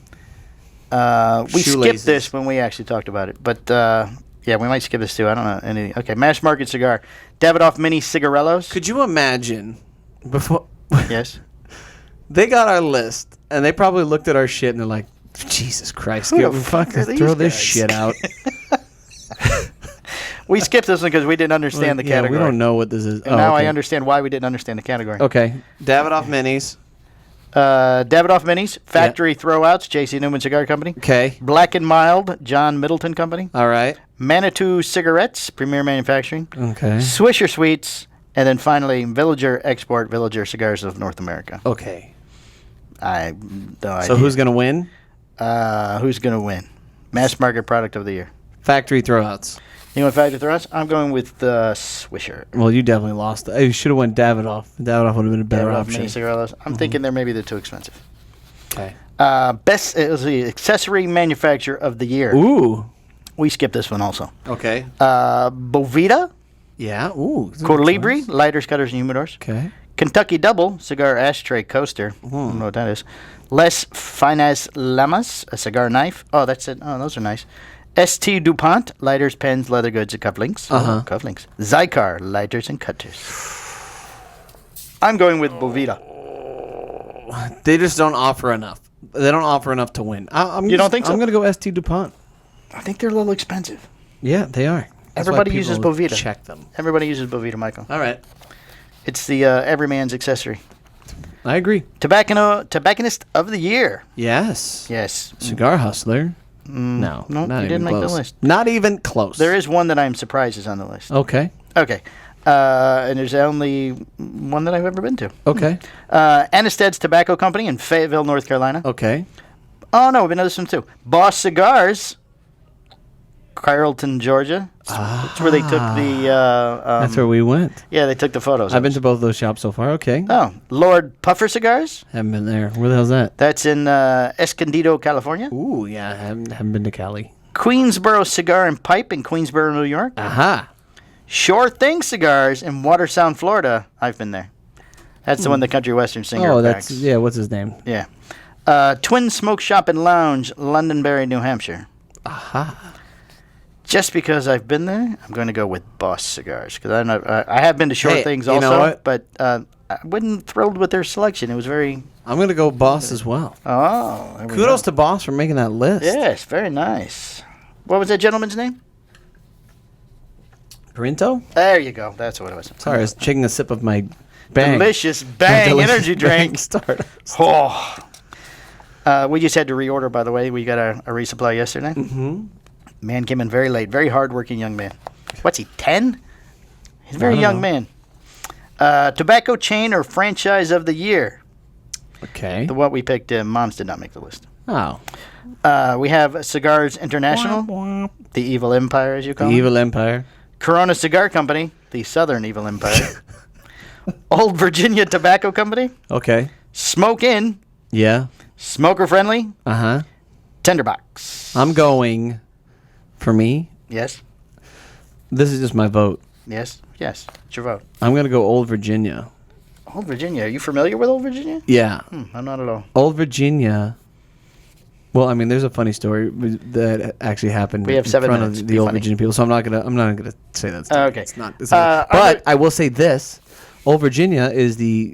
We Shoelaces. skipped this when we actually talked about it, but yeah, we might skip this too. I don't know anything. Okay, Mass Market Cigar. Davidoff Mini Cigarellos. Could you imagine before? Yes. They got our list, and they probably looked at our shit, and they're like, Jesus Christ, Who the fuck are these throw this guys? shit out. We skipped this one because we didn't understand the category. We don't know what this is. And now I understand why we didn't understand the category. Okay. Davidoff Minis. Davidoff Minis, Factory Throwouts, J.C. Newman Cigar Company. Okay. Black and Mild, John Middleton Company. All right. Manitou Cigarettes, Premier Manufacturing. Okay. Swisher Sweets, and then finally Villager Export, Villager Cigars of North America. Okay. I no idea. So who's going to win? Who's going to win? Mass Market Product of the Year. Factory Throwouts. You want Factory Throwouts? I'm going with Swisher. Well, you definitely lost. You should have went Davidoff. Davidoff would have been a better Davidoff option. Mini Cigarillos. I'm thinking they're maybe too expensive. Okay. It was the Accessory Manufacturer of the Year. Ooh. We skipped this one also. Okay. Bovita, Yeah. Ooh. Colibri, Lighters, Cutters, and Humidors. Okay. Kentucky Double, Cigar Ashtray Coaster. I don't know what that is. Les Finas Lamas, a cigar knife. Oh, that's it. Oh, those are nice. St. DuPont, lighters, pens, leather goods, and cufflinks. Uh-huh. Cufflinks. Zycar, lighters and cutters. I'm going with Bovita. They just don't offer enough. They don't offer enough to win. You don't think so? I'm going to go St. DuPont. I think they're a little expensive. Yeah, they are. That's why Everybody people uses Bovita. Check them. Everybody uses Bovita, Michael. All right. It's the everyman's accessory. I agree. Tobacconist of the Year. Yes. Yes. Cigar Hustler. No. no, not you even didn't make the close. list. Not even close. There is one that I'm surprised is on the list. Okay. Okay. And there's only one that I've ever been to. Okay. Anisted's Tobacco Company in Fayetteville, North Carolina. Okay. Oh, no, we've been to this one too. Boss Cigars, Carrollton, Georgia. That's where they took the... That's where we went. Yeah, they took the photos. I've been to both of those shops so far. Okay. Oh, Lord Puffer Cigars. Haven't been there. Where the hell's that? That's in Escondido, California. Ooh, yeah. I haven't been to Cali. Queensboro Cigar and Pipe in Queensboro, New York. Aha. Sure Thing Cigars in Watersound, Florida. I've been there. That's the one the country western singer that's backs. yeah. What's his name? Yeah. Twin Smoke Shop and Lounge, Londonderry, New Hampshire. Aha. Just because I've been there, I'm going to go with Boss Cigars because I have been to Sure Hey, Things you also, know what? but I wasn't thrilled with their selection. It was very. I'm gonna go Boss as well. Oh, there we Kudos go. to Boss for making that list. Yes, very nice. What was that gentleman's name? Corinto? There you go. That's what it was. Sorry, I was taking a sip of my Bang. Delicious Bang Delicious energy Bang drink. Stardust. Oh. We just had to reorder, by the way. We got a resupply yesterday. Mm-hmm. Man came in very late. Very hardworking young man. What's he, 10? He's a very I don't young know. man. Tobacco chain or franchise of the year. Okay. The what we picked, Moms did not make the list. Oh. We have Cigars International, the Evil Empire, as you call The it. Evil Empire. Corona Cigar Company, the Southern Evil Empire. Old Virginia Tobacco Company. Okay. Smoke In, Yeah. Smoker Friendly, Uh-huh. Tinderbox. I'm going, for me, Yes, this is just my vote. yes, yes. It's your vote. I'm going to go Old Virginia. Old Virginia. Are you familiar with Old Virginia? Yeah. I'm not at all. Old Virginia. Well, I mean, there's a funny story that actually happened We have in 7 front minutes. of Be the Old funny. Virginia people, so I'm not gonna say that. Story. Okay. It's not. I'm But I will say this: Old Virginia is the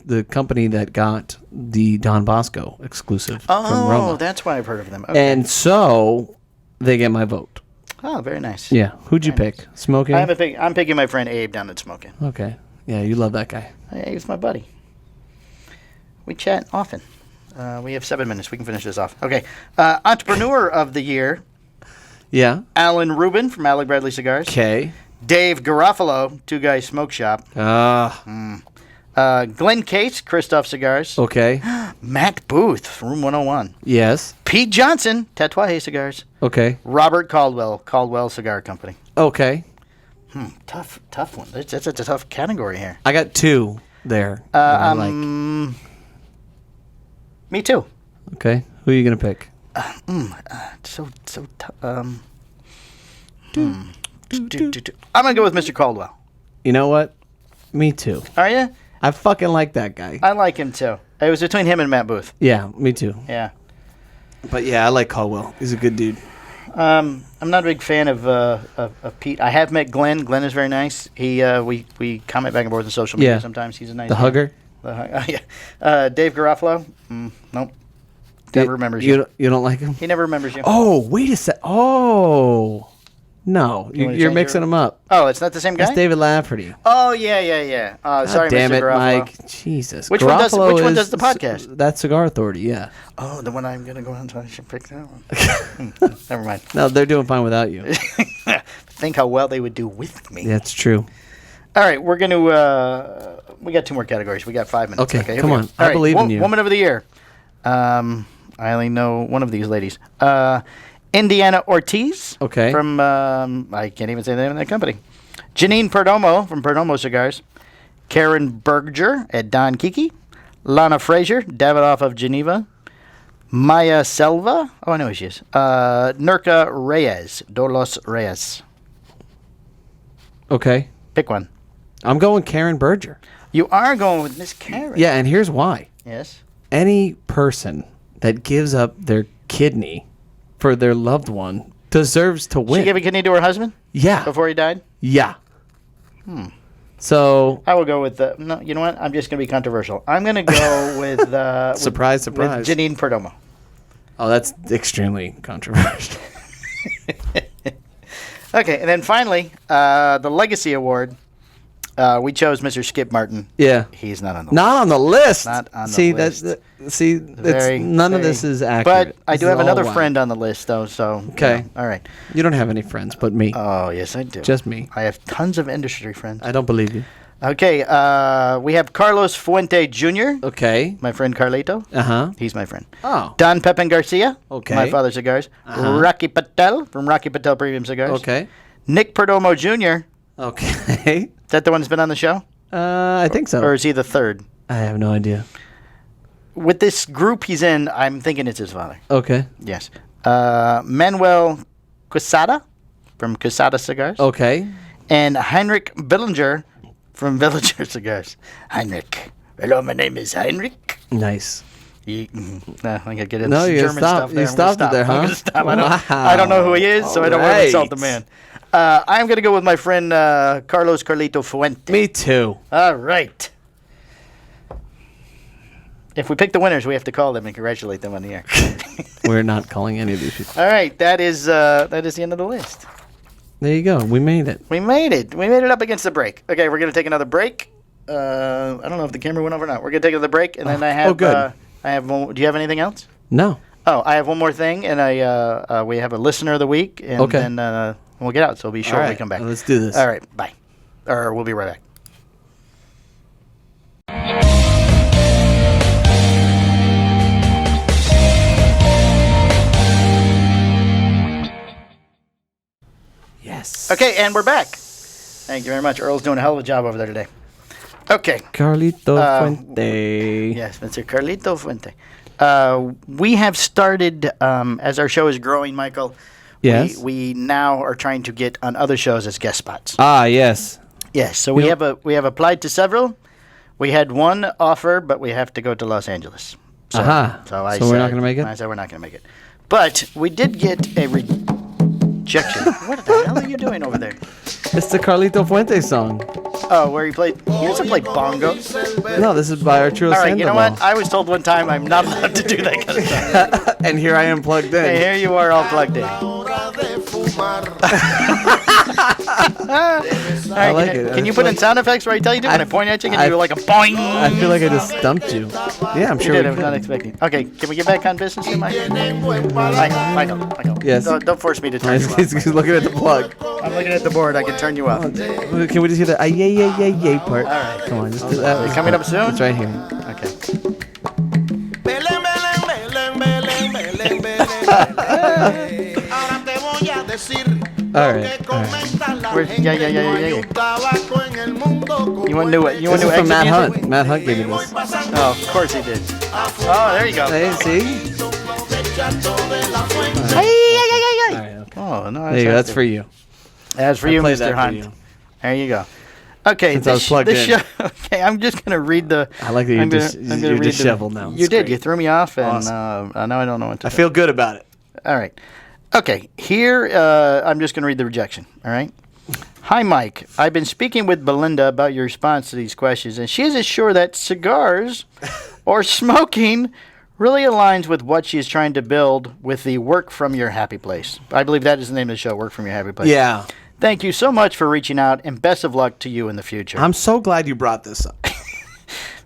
the company that got the Don Bosco exclusive from Oh, Roma, that's why I've heard of them. Okay. and so they get my vote. Oh, very nice. Yeah. Who'd you Very pick? Smoking. I'm picking my friend Abe down at Smoking. Okay. Yeah, you love that guy. Hey, he's my buddy. We chat often. We have 7 minutes. We can finish this off. Okay. Entrepreneur of the Year, Yeah. Alan Rubin from Alec Bradley Cigars. Okay. Dave Garofalo, Two Guys Smoke Shop. Glenn Case, Christoph Cigars. Okay. Matt Booth, Room 101. Yes. Pete Johnson, Tatuaje Cigars. Okay. Robert Caldwell Cigar Company. Okay. Tough one. That's a tough category here. I got 2 there. that I like. Me too. Okay. Who are you gonna pick? So tough. I'm gonna go with Mr. Caldwell. You know what? Me too. Are you? I fucking like that guy. I like him too. It was between him and Matt Booth. Yeah, me too. Yeah. But yeah, I like Caldwell. He's a good dude. I'm not a big fan of Pete. I have met Glenn. Glenn is very nice. We comment back and forth on social media Yeah. sometimes. He's a nice The guy. hugger. Dave Garofalo. Nope. Never remembers you. You don't like him? He never remembers you. Oh, wait a sec. Oh. No, you're mixing them up. Oh, it's not the same guy? That's David Lafferty. Oh, yeah. Sorry, Damn Mr. it, Garofalo. Mike. Jesus. Which Garofalo one does is the podcast? That's Cigar Authority, yeah. Oh, the one I'm going to go on to. I should pick that one. Never mind. No, they're doing fine without you. Think how well they would do with me. That's true. All right, we're going to... we got 2 more categories. We got 5 minutes. Okay, here come we on. go. I All right, believe in you. Woman of the Year. I only know one of these ladies. Indiana Ortiz. Okay. From, I can't even say the name of that company. Janine Perdomo from Perdomo Cigars. Karen Berger at Don Kiki. Lana Frazier, Davidoff of Geneva. Maya Selva. Oh, I know who she is. Nurka Reyes, Dolos Reyes. Okay. Pick one. I'm going Karen Berger. You are going with Miss Karen. Yeah, and here's why. Yes. Any person that gives up their kidney for their loved one deserves to win. She gave a kidney to her husband Yeah. before he died? Yeah. So, I will go with no. You know what? I'm just going to be controversial. I'm going to go with surprise. with Janine Perdomo. Oh, that's extremely controversial. Okay, and then finally, the Legacy Award. We chose Mr. Skip Martin. Yeah. He's not on the Not on the list. Not on the see, list. None of this is accurate. But I This do is have all another whack. friend on the list, though. So Okay. all right. You don't have any friends but me. Oh yes, I do. Just me. I have tons of industry friends. I don't believe you. Okay. We have Carlos Fuente Jr. Okay. My friend Carlito. Uh-huh. He's my friend. Oh. Don Pepin Garcia. Okay. My Father Cigars. Uh-huh. Rocky Patel from Rocky Patel Premium Cigars. Okay. Nick Perdomo Jr. Okay. Is that the one that's been on the show? I think so. Or is he the third? I have no idea. With this group he's in, I'm thinking it's his father. Okay. Yes. Manuel Quesada from Quesada Cigars. Okay. And Heinrich Billinger from Villager Cigars. Heinrich. Hello, my name is Heinrich. Nice. I gotta get into No, you German stopped- stuff there. you stopped it there, huh? I'm gonna stop. Wow. I don't know who he is, so I don't want to Alright. insult the man. I'm going to go with my friend Carlos Carlito Fuente. Me too. All right. If we pick the winners, we have to call them and congratulate them on the air. We're not calling any of these people. All right, that is the end of the list. There you go. We made it. We made it. We made it up against the break. Okay, we're going to take another break. I don't know if the camera went over or not. We're going to take another break, and then I have. good. I have. Do you have anything else? No. Oh, I have one more thing, and we have a listener of the week, and Okay. then we'll get out. So we'll be short All when right. we come back. Let's do this. All right, bye. Or we'll be right back. Yes. Okay, and we're back. Thank you very much. Earl's doing a hell of a job over there today. Okay. Carlito Fuente. Yes, Mr. Carlito Fuente. We have started, as our show is growing, Michael, Yes. we now are trying to get on other shows as guest spots. Ah, yes. Yes, so we have applied to several. We had one offer, but we have to go to Los Angeles. So, Aha. So, I So we're not said- gonna make it? I said we're not going to make it. But we did get a rejection. What the hell are you doing over there? It's the Carlito Fuente song. Oh, where he played. He doesn't play bongo. No, this is by Arturo All right, you know what? Sandoval. I was told one time I'm not allowed to do that kind of stuff. And here I am plugged in. Hey, here you are all plugged in. I like it. Can you put in sound effects where I tell you to? When I point at you, can you do like a boing? I feel like I just stumped you. Yeah, I'm You sure did. we I was not can. expecting. Okay, can we get back on business here, Michael? Michael. Yes. Don't force me to turn you He's off. looking at the plug. I'm looking at the board. I can turn you off. Can we just hear the yay part? All right. Come on, just do that. Is it coming up soon? It's right here. Okay. All right. Yeah. You want to do it? You want This to is do from Matt exit music? Hunt. Matt Hunt gave me this. Oh, of course he did. Oh, there you go. Hey, see? Hey. All right, okay. Oh, no. There you go. That's for you. That's for I you, played Mr. that for Hunt. you. There you go. Okay, Since I was plugged this in. show. Okay, I'm just gonna read the. I like that you're disheveled now. You It's did. great. You threw me off, and Awesome. now I don't know what to I do. feel good about it. All right. Okay, here I'm just gonna read the rejection. All right. Hi, Mike. I've been speaking with Belinda about your response to these questions, and she isn't sure that cigars or smoking really aligns with what she is trying to build with the Work From Your Happy Place. I believe that is the name of the show, Work From Your Happy Place. Yeah. Thank you so much for reaching out, and best of luck to you in the future. I'm so glad you brought this up.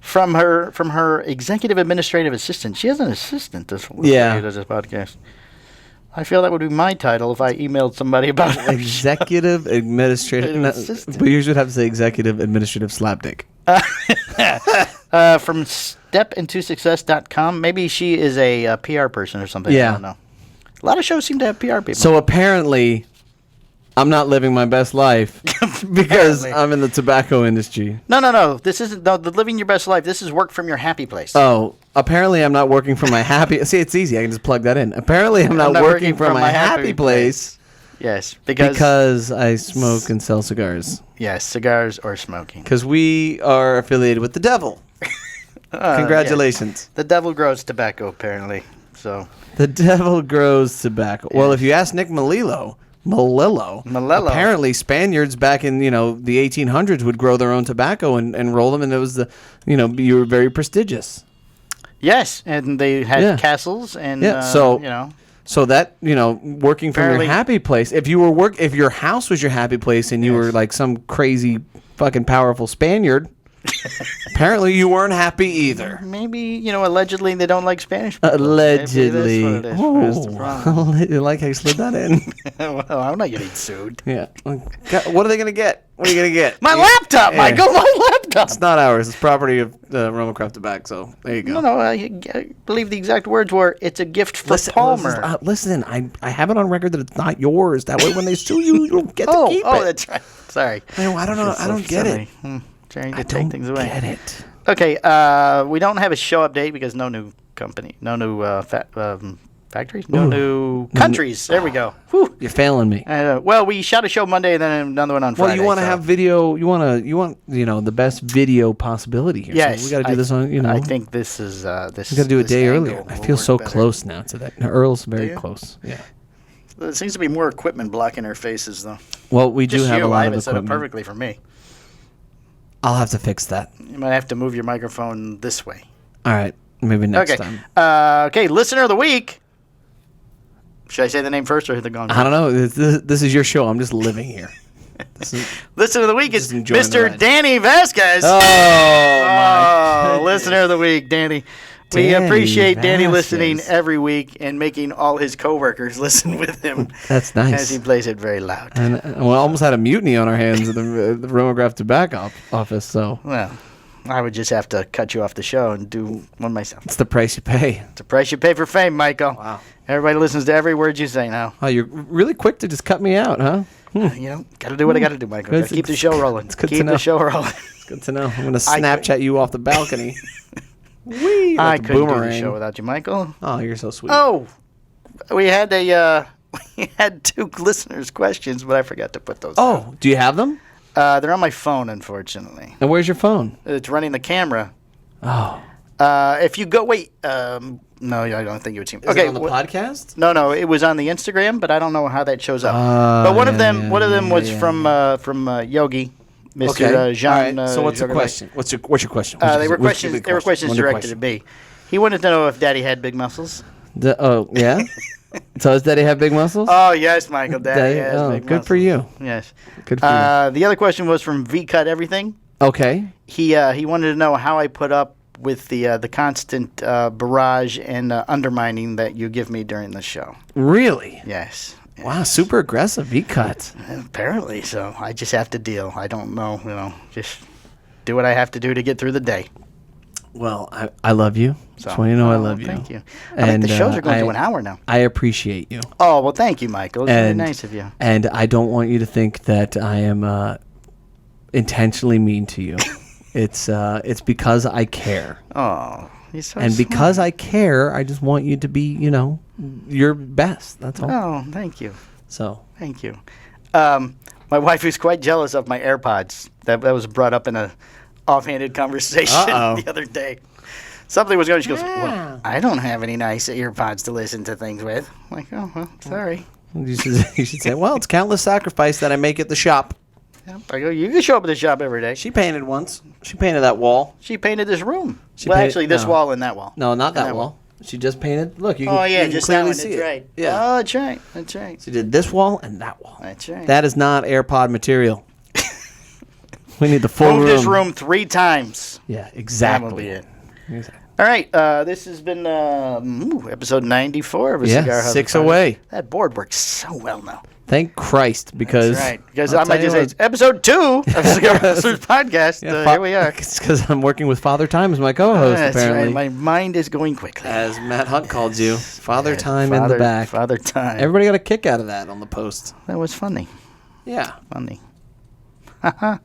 From her executive administrative assistant. She has an assistant who does this podcast. I feel that would be my title if I emailed somebody about her. Executive administrative. Assistant. But you should have to say executive administrative slapdick. From stepintosuccess.com. Maybe she is a PR person or something. Yeah. I don't know. A lot of shows seem to have PR people. So apparently, I'm not living my best life because Apparently. I'm in the tobacco industry. No. This isn't the living your best life. This is Work From Your Happy Place. Oh, apparently I'm not working for my happy. See, it's easy. I can just plug that in. Apparently I'm not working for my happy place Yes, because I smoke and sell cigars. yes, cigars or smoking. Because we are affiliated with the devil. Congratulations. Yes. The devil grows tobacco, apparently. So The devil grows tobacco. Well, if you ask Nick Malillo, apparently Spaniards back in the 1800s would grow their own tobacco and roll them, and it was you were very prestigious. yes, and they had Yeah. castles and So that working from your Apparently- happy place. If your house was your happy place and you were like some crazy fucking powerful Spaniard, apparently you weren't happy either. maybe allegedly they don't like Spanish people. Allegedly. Maybe that's what it is. That's the problem. You like how you slid that in? Well, I'm not getting sued. Yeah. What are they gonna get? What are you gonna get? My laptop, Yeah. Michael. My laptop. It's not ours. It's property of Roma Craft Tobacco. So there you go. No. I believe the exact words were, "It's a gift for Palmer." Listen, I have it on record that it's not yours. That way, when they sue you, you don't get to keep it. Oh, that's right. Sorry. I don't know. I don't get it. Trying to I take don't things away. get it. Okay, we don't have a show update because no new company, no new factories, no new countries. There we go. Whew. You're failing me. Well, we shot a show Monday and then another one on Friday. Well, you want to have video. You want the best video possibility here. Yes, so we got to do this on. I think this is this. We got to do it a this day angle earlier. I will feel work so better. close now to that. Earl's very you? close. Yeah. There seems to be more equipment blocking our faces, though. Well, we do Just have you, a I lot have of it set up equipment. perfectly for me. I'll have to fix that. You might have to move your microphone this way. All right, maybe next Okay. time. Okay, listener of the week. Should I say the name first or hit the gong? I don't know. This is your show. I'm just living here. Listener of the week is Just enjoying the Mr. ride. Danny Vazquez. Oh, Listener of the week, Danny. We Danny appreciate Danny Vazquez. listening every week and making all his coworkers listen with him That's as he nice. plays it very loud. And we almost had a mutiny on our hands at the Roma Craft Tobacco office. So Well, I would just have to cut you off the show and do one myself. it's the price you pay. It's a price you pay for fame, Michael. Wow. Everybody listens to every word you say now. Oh, you're really quick to just cut me out, huh? Got to do what I got to do, Michael. Good. Gotta keep the show rolling. It's good to Keep know. the show rolling. Good to know. I'm gonna Snapchat you off the balcony. Whee! I Like a couldn't do the boomerang. show without you, Michael. Oh, you're so sweet. Oh, we had we had two listeners' questions, but I forgot to put those. Oh, do you have them? They're on my phone, unfortunately. And where's your phone? It's running the camera. Oh, If you go, wait, no, I don't think you would see. is it on the podcast? No, it was on the Instagram, but I don't know how that shows up. Ah, but one of yeah, them, yeah, one of them yeah, was yeah. from Yogi, Mr. Okay. Jean. All right. So what's the Joggerberg. question? What's your question? They were questions. They were questions What's your directed to me. He wanted to know if Daddy had big muscles. Oh yeah. So does Daddy have big muscles? Oh yes, Michael. Daddy has oh, big good muscles. for you. Yes. Good for you. The other question was from V Cut Everything. Okay. He wanted to know how I put up with the constant barrage and undermining that you give me during the show. Really? Yes. Wow, super aggressive V-cut. Apparently, so I just have to deal. I don't know, just do what I have to do to get through the day. Well, I love you. So, Just want you to know I love you. Thank you. I think the shows are going to an hour now. I appreciate you. Oh, well, thank you, Michael. It's very And- nice of you. And I don't want you to think that I am intentionally mean to you. It's because I care. Oh, he's so And smart. because I care, I just want you to be, your best. That's all. Oh, thank you. So, Thank you. My wife is quite jealous of my AirPods. That was brought up in a offhanded conversation Uh-oh. the other day. Something was going. She goes, "Well, I don't have any nice earpods to listen to things with." I'm like, oh well, sorry. you should say, well, it's countless sacrifice that I make at the shop. Yep, I go, you can show up at the shop every day. She painted once. She painted that wall. She painted this room. She Well, painted- actually, this no. wall and that wall. No, not And that wall. She just painted. Look, you can, Oh, yeah, you can just that clearly one. see That's it. right. Yeah. Oh, that's right. That's right. She did this wall and that wall. That's right. That is not AirPod material. We need the full Moved room. this room 3 times. Yeah, exactly. That will be it. Exactly. All right. This has been episode 94 of a Yeah, Cigar House 6 Podcast. away. That board works so well now. Thank Christ, because That's right. Because I'll I might tell just you say it's episode 2 of Cigar House Podcast. Yeah, Here we are. It's because I'm working with Father Time as my co-host. That's apparently, right. My mind is going quickly. as Matt Hunt called you, Father Time in Father, the back. Father Time. Everybody got a kick out of that on the post. That was funny. Yeah. Funny. All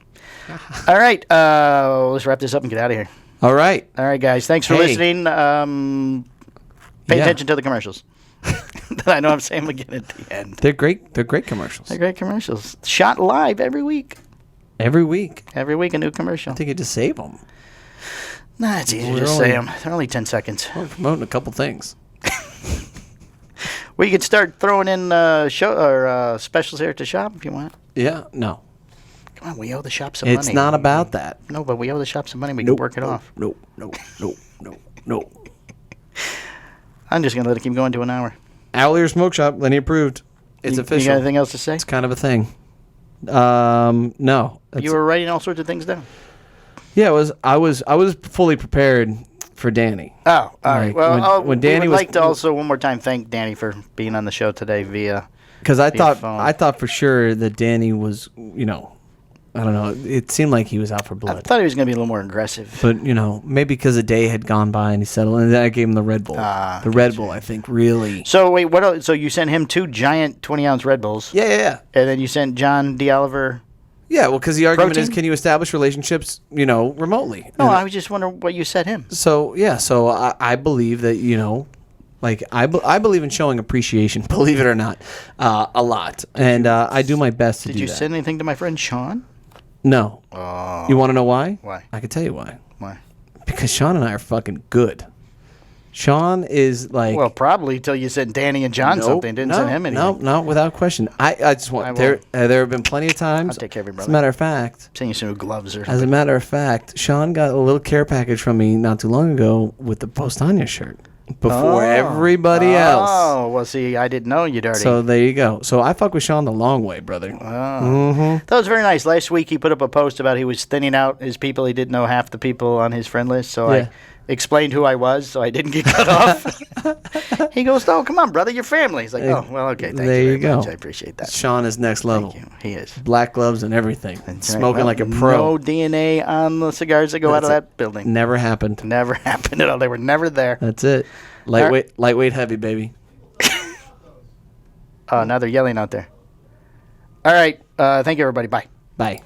right. Let's wrap this up and get out of here. All right. All right, guys. Thanks for Hey. listening. Pay Yeah. attention to the commercials. I know I'm saying them again at the end. They're great. They're great commercials. They're great commercials. Shot live every week. Every week. Every week a new commercial. I think you just save them. Nah, it's easy to We're just only- say them. They're only 10 seconds. We're promoting a couple things. We could start throwing in show or specials here at the shop if you want. Yeah. No. Come on, we owe the shop some money. It's not about that. No, but we owe the shop some money. We can work it off. Nope. Nope. Nope. Nope. Nope. I'm just going to let it keep going to an hour. Owl Ear Smoke Shop, Lenny approved. It's You official. got anything else to say? It's kind of a thing. No. That's- You were writing all sorts of things down. Yeah, it was. I was fully prepared for Danny. Oh, all right. Like, Well, when we Danny would was- like to also one more time thank Danny for being on the show today via. Because I Via phone. thought for sure that Danny was, I don't know. It seemed like he was out for I blood. thought he was going to be a little more aggressive. But maybe because a day had gone by and he settled, and then I gave him the Red Bull. The Red Bull, I think, really. So wait, what? So you sent him 2 giant 20-ounce Red Bulls, Yeah. and then you sent John D. Oliver. Yeah, well, because the argument is, Protein? can you establish relationships, remotely? No, And I was just wondering what you sent him. So I believe that I believe in showing appreciation, believe it or not, a lot, and I do my best to do Did you that. send anything to my friend Sean? No. Oh, You want to know why? Why? I can tell you why. Why? Because Sean and I are fucking good. Sean is like. Well, probably till you sent Danny and John Nope, something. Didn't send him anything. No, without question. I just want there have been plenty of times. I'll take care of you, As brother. a matter of fact, Send you some new gloves or As something. a matter of fact, Sean got a little care package from me not too long ago with the Postania shirt before everybody else. Oh, well, see, I didn't know you'd already. So there you go. So I fuck with Sean the long way, brother. That was very nice. Last week he put up a post about he was thinning out his people. He didn't know half the people on his friend list, so Yeah. I explained who I was, so I didn't get cut off. He goes, "Oh, come on, brother, your family." He's like, "Oh, well, okay, thank There you you very much. go. I appreciate that." Sean is next level. Thank you. He is. Black gloves and everything. That's right. Smoking Well, like a pro. No DNA on the cigars that go out of That's that building. Never happened. Never happened at all. They were never there. That's it. Lightweight, heavy, baby. Oh, now they're yelling out there. All right. Thank you, everybody. Bye. Bye.